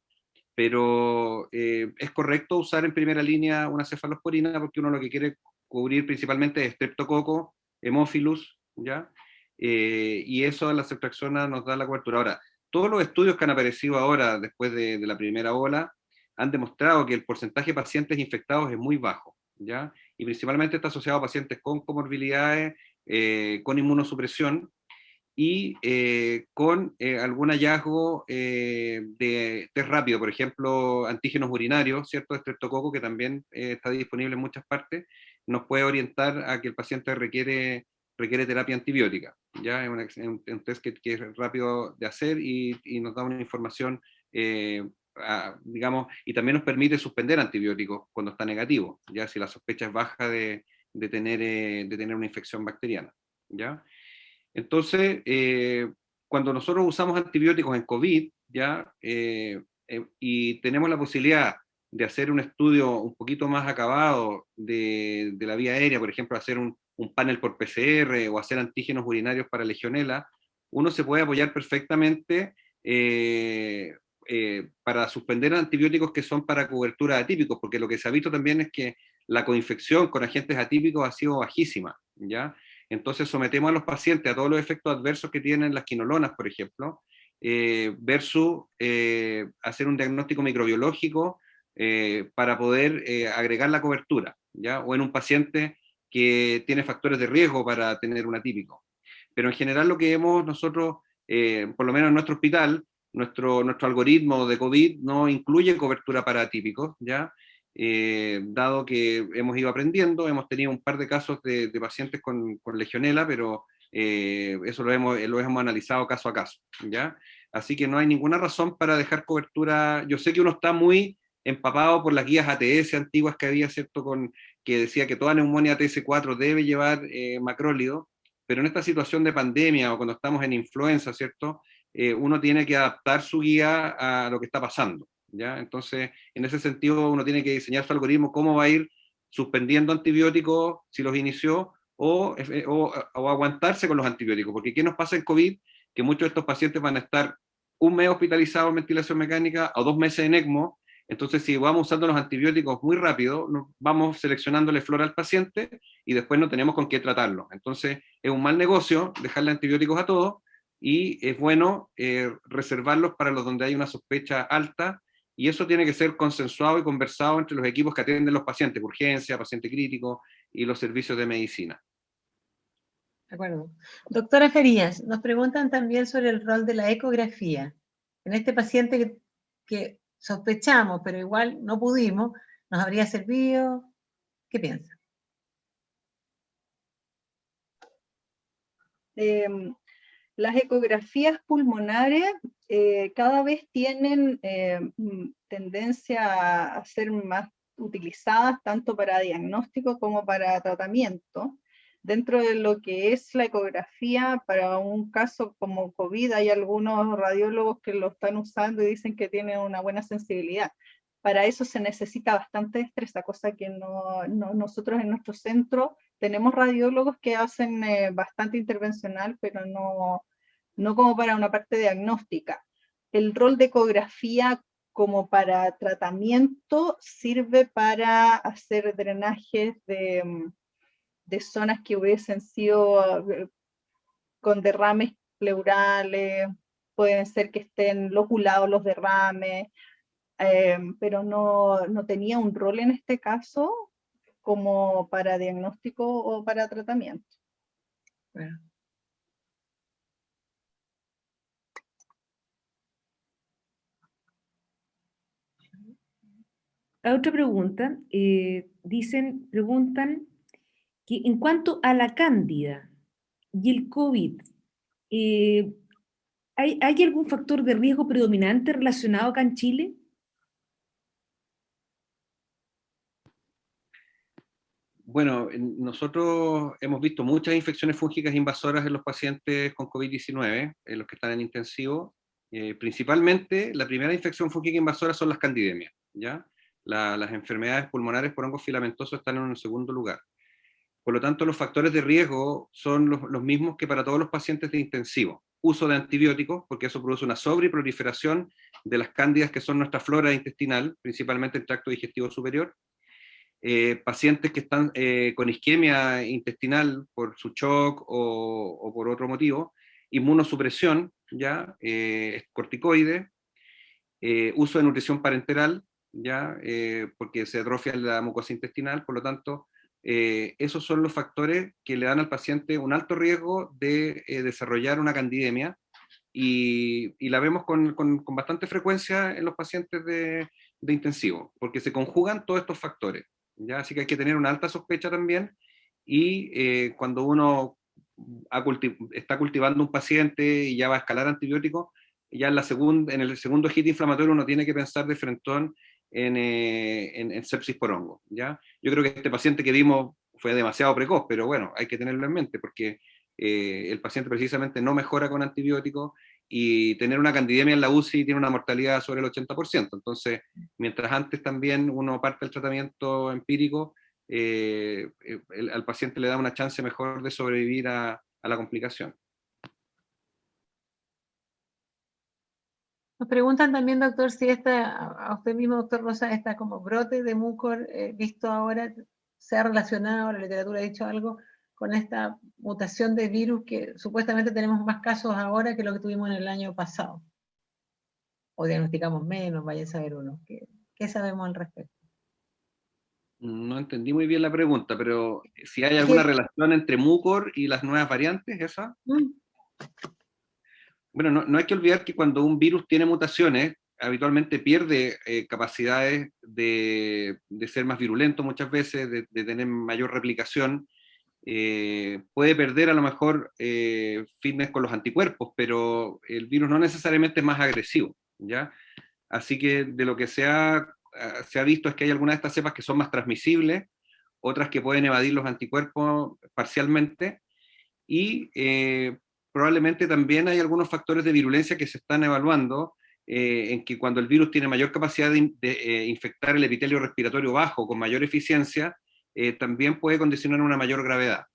Pero es correcto usar en primera línea una cefalosporina porque uno lo que quiere cubrir principalmente es Streptococcus, Haemophilus, ¿ya? Y eso la ceftriaxona nos da la cobertura. Ahora, todos los estudios que han aparecido ahora después de la primera ola han demostrado que el porcentaje de pacientes infectados es muy bajo, ¿ya? Y principalmente está asociado a pacientes con comorbilidades, con inmunosupresión, y con algún hallazgo de test rápido, por ejemplo, antígenos urinarios, ¿cierto? De estreptococo, que también está disponible en muchas partes, nos puede orientar a que el paciente requiere terapia antibiótica. ¿Ya? Es un test que es rápido de hacer y nos da una información, digamos, y también nos permite suspender antibióticos cuando está negativo, ya si la sospecha es baja de tener una infección bacteriana. ¿Ya? Entonces, cuando nosotros usamos antibióticos en COVID, ¿ya? Y tenemos la posibilidad de hacer un estudio un poquito más acabado de la vía aérea, por ejemplo, hacer un panel por PCR o hacer antígenos urinarios para Legionela, uno se puede apoyar perfectamente para suspender antibióticos que son para cobertura de atípicos, porque lo que se ha visto también es que la coinfección con agentes atípicos ha sido bajísima, ¿ya? Entonces sometemos a los pacientes a todos los efectos adversos que tienen las quinolonas, por ejemplo, versus hacer un diagnóstico microbiológico para poder agregar la cobertura, ¿ya? O en un paciente que tiene factores de riesgo para tener un atípico. Pero en general lo que hemos nosotros, por lo menos en nuestro hospital, nuestro algoritmo de COVID no incluye cobertura para atípicos, ¿ya? Dado que hemos ido aprendiendo, hemos tenido un par de casos de pacientes con legionela, pero eso lo hemos analizado caso a caso, ¿ya? Así que no hay ninguna razón para dejar cobertura. Yo sé que uno está muy empapado por las guías ATS antiguas que había, ¿cierto? Que decía que toda neumonía ATS4 debe llevar macrólido, pero en esta situación de pandemia o cuando estamos en influenza, ¿cierto? Uno tiene que adaptar su guía a lo que está pasando, ¿ya? Entonces, en ese sentido, uno tiene que diseñar su algoritmo, cómo va a ir suspendiendo antibióticos si los inició, o aguantarse con los antibióticos, porque ¿qué nos pasa en COVID? Que muchos de estos pacientes van a estar un mes hospitalizados en ventilación mecánica o 2 meses en ECMO. Entonces, si vamos usando los antibióticos muy rápido, vamos seleccionándole flora al paciente y después no tenemos con qué tratarlo. Entonces, es un mal negocio dejarle antibióticos a todos, y es bueno reservarlos para los donde hay una sospecha alta, y eso tiene que ser consensuado y conversado entre los equipos que atienden los pacientes, urgencia, paciente crítico y los servicios de medicina. De acuerdo. Doctora Farías, nos preguntan también sobre el rol de la ecografía. En este paciente que sospechamos, pero igual no pudimos, ¿nos habría servido? ¿Qué piensa? Las ecografías pulmonares cada vez tienen tendencia a ser más utilizadas tanto para diagnóstico como para tratamiento. Dentro de lo que es la ecografía, para un caso como COVID, hay algunos radiólogos que lo están usando y dicen que tienen una buena sensibilidad. Para eso se necesita bastante destreza, cosa que nosotros en nuestro centro tenemos radiólogos que hacen bastante intervencional, pero no como para una parte diagnóstica. El rol de ecografía como para tratamiento sirve para hacer drenajes de zonas que hubiesen sido con derrames pleurales, pueden ser que estén loculados los derrames, pero no tenía un rol en este caso como para diagnóstico o para tratamiento. Bueno. La otra pregunta, preguntan que en cuanto a la cándida y el COVID, ¿hay algún factor de riesgo predominante relacionado acá en Chile? Bueno, nosotros hemos visto muchas infecciones fúngicas invasoras en los pacientes con COVID-19, en los que están en intensivo. Principalmente, la primera infección fúngica invasora son las candidemias, ¿ya? Las enfermedades pulmonares por hongos filamentosos están en un segundo lugar. Por lo tanto, los factores de riesgo son los mismos que para todos los pacientes de intensivo. Uso de antibióticos, porque eso produce una sobreproliferación de las cándidas que son nuestra flora intestinal, principalmente el tracto digestivo superior. Pacientes que están con isquemia intestinal por su shock o por otro motivo, inmunosupresión, ¿ya? Corticoides, uso de nutrición parenteral, ¿ya? Porque se atrofia la mucosa intestinal, por lo tanto, esos son los factores que le dan al paciente un alto riesgo de desarrollar una candidemia, y la vemos con bastante frecuencia en los pacientes de intensivo, porque se conjugan todos estos factores, ¿ya? Así que hay que tener una alta sospecha también, y cuando uno está cultivando un paciente y ya va a escalar antibióticos, ya en el segundo hit inflamatorio uno tiene que pensar de frentón en sepsis por hongo, ¿ya? Yo creo que este paciente que vimos fue demasiado precoz, pero bueno, hay que tenerlo en mente, porque el paciente precisamente no mejora con antibióticos, y tener una candidemia en la UCI tiene una mortalidad sobre el 80%. Entonces, mientras antes también uno parte el tratamiento empírico, al paciente le da una chance mejor de sobrevivir a la complicación. Nos preguntan también, doctor, si a usted mismo, doctor Rosa, esta como brote de mucor visto ahora, se ha relacionado, la literatura ha dicho algo, con esta mutación de virus que supuestamente tenemos más casos ahora que lo que tuvimos en el año pasado. O diagnosticamos menos, vaya a saber uno. ¿Qué sabemos al respecto? No entendí muy bien la pregunta, pero si hay alguna relación entre Mucor y las nuevas variantes, ¿esa? Bueno, no hay que olvidar que cuando un virus tiene mutaciones, habitualmente pierde capacidades de ser más virulento muchas veces, de tener mayor replicación. Puede perder a lo mejor fitness con los anticuerpos, pero el virus no necesariamente es más agresivo, ¿ya? Así que de lo que se ha visto es que hay algunas de estas cepas que son más transmisibles, otras que pueden evadir los anticuerpos parcialmente, y probablemente también hay algunos factores de virulencia que se están evaluando, en que cuando el virus tiene mayor capacidad de infectar el epitelio respiratorio bajo con mayor eficiencia, también puede condicionar una mayor gravedad.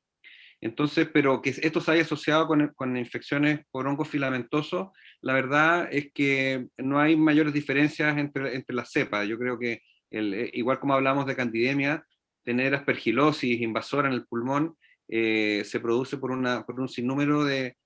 Entonces, pero que esto se haya asociado con infecciones por hongos filamentosos, la verdad es que no hay mayores diferencias entre las cepas. Yo creo que, igual como hablamos de candidemia, tener aspergilosis invasora en el pulmón se produce por un sinnúmero de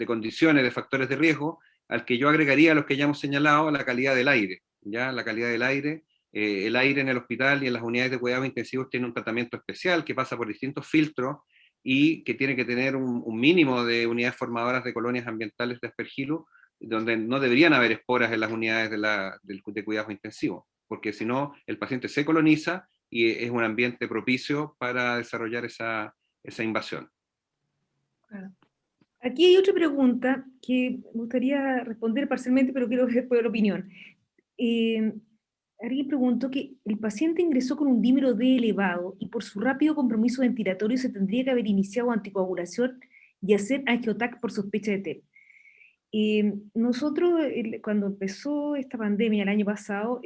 condiciones, de factores de riesgo, al que yo agregaría a los que ya hemos señalado, la calidad del aire. ¿Ya? La calidad del aire. El aire en el hospital y en las unidades de cuidados intensivos tiene un tratamiento especial que pasa por distintos filtros y que tiene que tener un mínimo de unidades formadoras de colonias ambientales de aspergillus, donde no deberían haber esporas en las unidades de cuidados intensivos, porque si no, el paciente se coloniza y es un ambiente propicio para desarrollar esa invasión. Aquí hay otra pregunta que me gustaría responder parcialmente, pero quiero después la opinión. Alguien preguntó que el paciente ingresó con un dímero D elevado y por su rápido compromiso ventilatorio se tendría que haber iniciado anticoagulación y hacer angiotac por sospecha de TEP. Nosotros, cuando empezó esta pandemia el año pasado,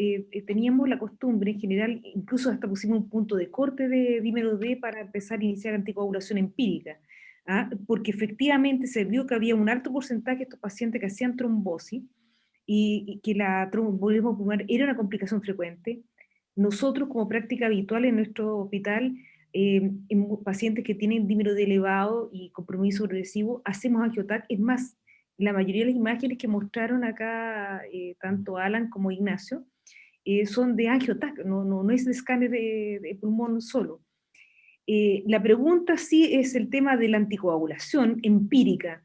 teníamos la costumbre en general, incluso hasta pusimos un punto de corte de dímero D para empezar a iniciar anticoagulación empírica, ¿ah? Porque efectivamente se vio que había un alto porcentaje de estos pacientes que hacían trombosis, y que la tromboembolismo pulmonar era una complicación frecuente. Nosotros, como práctica habitual en nuestro hospital, en pacientes que tienen dímero D elevado y compromiso progresivo, hacemos angiotac. Es más, la mayoría de las imágenes que mostraron acá, tanto Alan como Ignacio, son de angiotac, no es de escáner de pulmón solo. La pregunta sí es el tema de la anticoagulación empírica,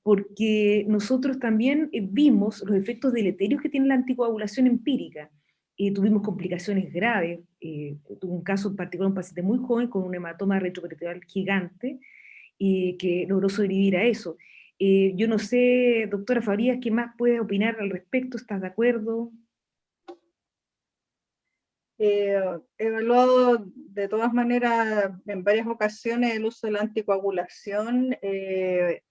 porque nosotros también vimos los efectos deleterios que tiene la anticoagulación empírica. Tuvimos complicaciones graves, tuve un caso en particular, un paciente muy joven con un hematoma retroperitoneal gigante, que logró sobrevivir a eso. Yo no sé, doctora Fabrías, ¿qué más puedes opinar al respecto? ¿Estás de acuerdo? Evaluado de todas maneras en varias ocasiones el uso de la anticoagulación,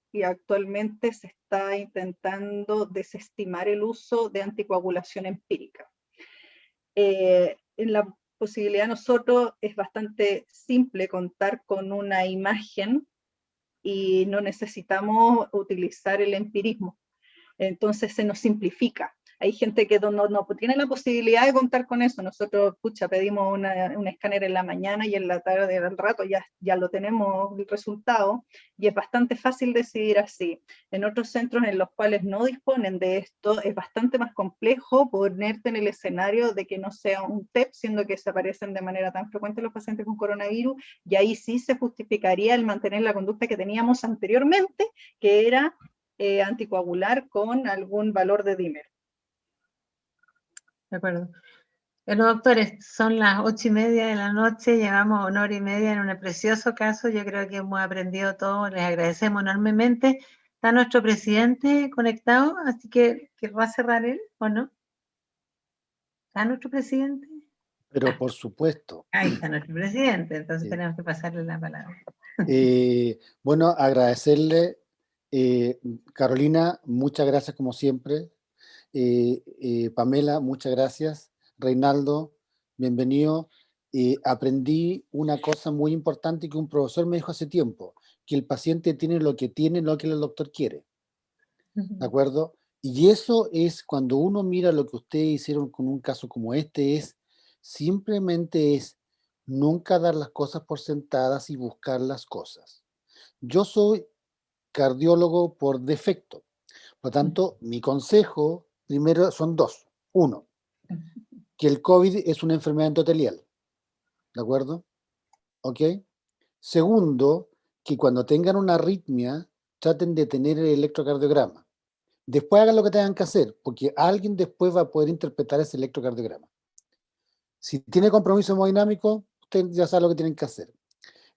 y actualmente se está intentando desestimar el uso de anticoagulación empírica. En la posibilidad de nosotros es bastante simple contar con una imagen y no necesitamos utilizar el empirismo. Entonces se nos simplifica. Hay gente que no tiene la posibilidad de contar con eso. Nosotros, pedimos un escáner en la mañana y en la tarde, al rato, ya lo tenemos el resultado, y es bastante fácil decidir así. En otros centros en los cuales no disponen de esto, es bastante más complejo ponerte en el escenario de que no sea un TEP, siendo que se aparecen de manera tan frecuente los pacientes con coronavirus, y ahí sí se justificaría el mantener la conducta que teníamos anteriormente, que era anticoagular con algún valor de dímero. De acuerdo. Bueno, doctores, son las 8:30 de la noche, llevamos 1 hora y media en un precioso caso, yo creo que hemos aprendido todo, les agradecemos enormemente. Está nuestro presidente conectado, así que ¿va a cerrar él o no? ¿Está nuestro presidente? Pero por supuesto. Ahí está nuestro presidente, entonces Sí. tenemos que pasarle la palabra. Bueno, agradecerle, Carolina, muchas gracias como siempre. Pamela, muchas gracias. Reinaldo, bienvenido. Aprendí una cosa muy importante que un profesor me dijo hace tiempo, que el paciente tiene lo que el doctor quiere. ¿De acuerdo? Y eso es, cuando uno mira lo que ustedes hicieron con un caso como este, simplemente es Nunca dar las cosas por sentadas y buscar las cosas. Yo soy cardiólogo por defecto. Por lo tanto, mi consejo primero son dos. Uno, que el COVID es una enfermedad endotelial. ¿De acuerdo? ¿Ok? Segundo, que cuando tengan una arritmia, traten de tener el electrocardiograma. Después hagan lo que tengan que hacer, porque alguien después va a poder interpretar ese electrocardiograma. Si tiene compromiso hemodinámico, usted ya sabe lo que tienen que hacer.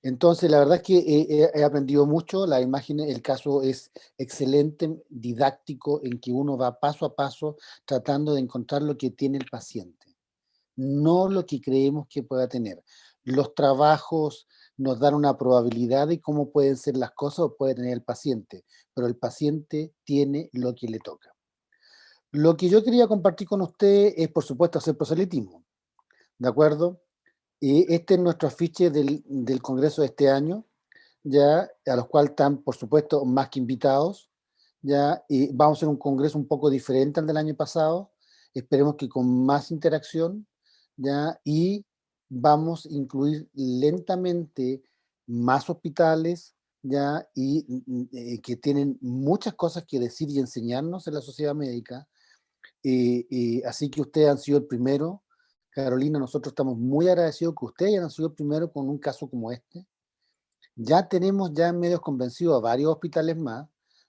Entonces, la verdad es que he aprendido mucho, la imagen, el caso es excelente, didáctico, en que uno va paso a paso tratando de encontrar lo que tiene el paciente, no lo que creemos que pueda tener. Los trabajos nos dan una probabilidad de cómo pueden ser las cosas o puede tener el paciente, pero el paciente tiene lo que le toca. Lo que yo quería compartir con usted es, por supuesto, hacer proselitismo, ¿de acuerdo? Este es nuestro afiche del Congreso de este año, ya, a los cuales están, por supuesto, más que invitados, ya, y vamos a hacer un congreso un poco diferente al del año pasado, esperemos que con más interacción, ya, y vamos a incluir lentamente más hospitales, ya, y que tienen muchas cosas que decir y enseñarnos en la sociedad médica, así que ustedes han sido el primero. Carolina, nosotros estamos muy agradecidos que ustedes hayan sido el primero con un caso como este. Ya tenemos ya en medios convencidos a varios hospitales más,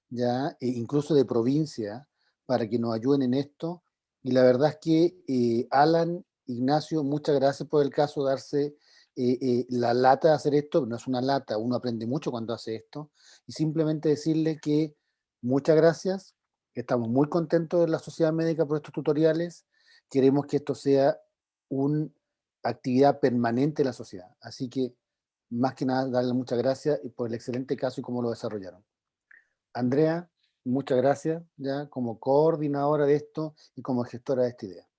ya incluso de provincia, para que nos ayuden en esto. Y la verdad es que Alan, Ignacio, muchas gracias por el caso, darse la lata de hacer esto. No es una lata, uno aprende mucho cuando hace esto. Y simplemente decirle que muchas gracias, estamos muy contentos de la Sociedad Médica por estos tutoriales. Queremos que esto sea una actividad permanente en la sociedad. Así que más que nada, darle muchas gracias por el excelente caso y cómo lo desarrollaron. Andrea, muchas gracias ya como coordinadora de esto y como gestora de esta idea.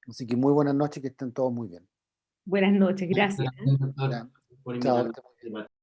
Así que muy buenas noches, que estén todos muy bien. Buenas noches, gracias. Doctor, Ya. por Chao. invitarme.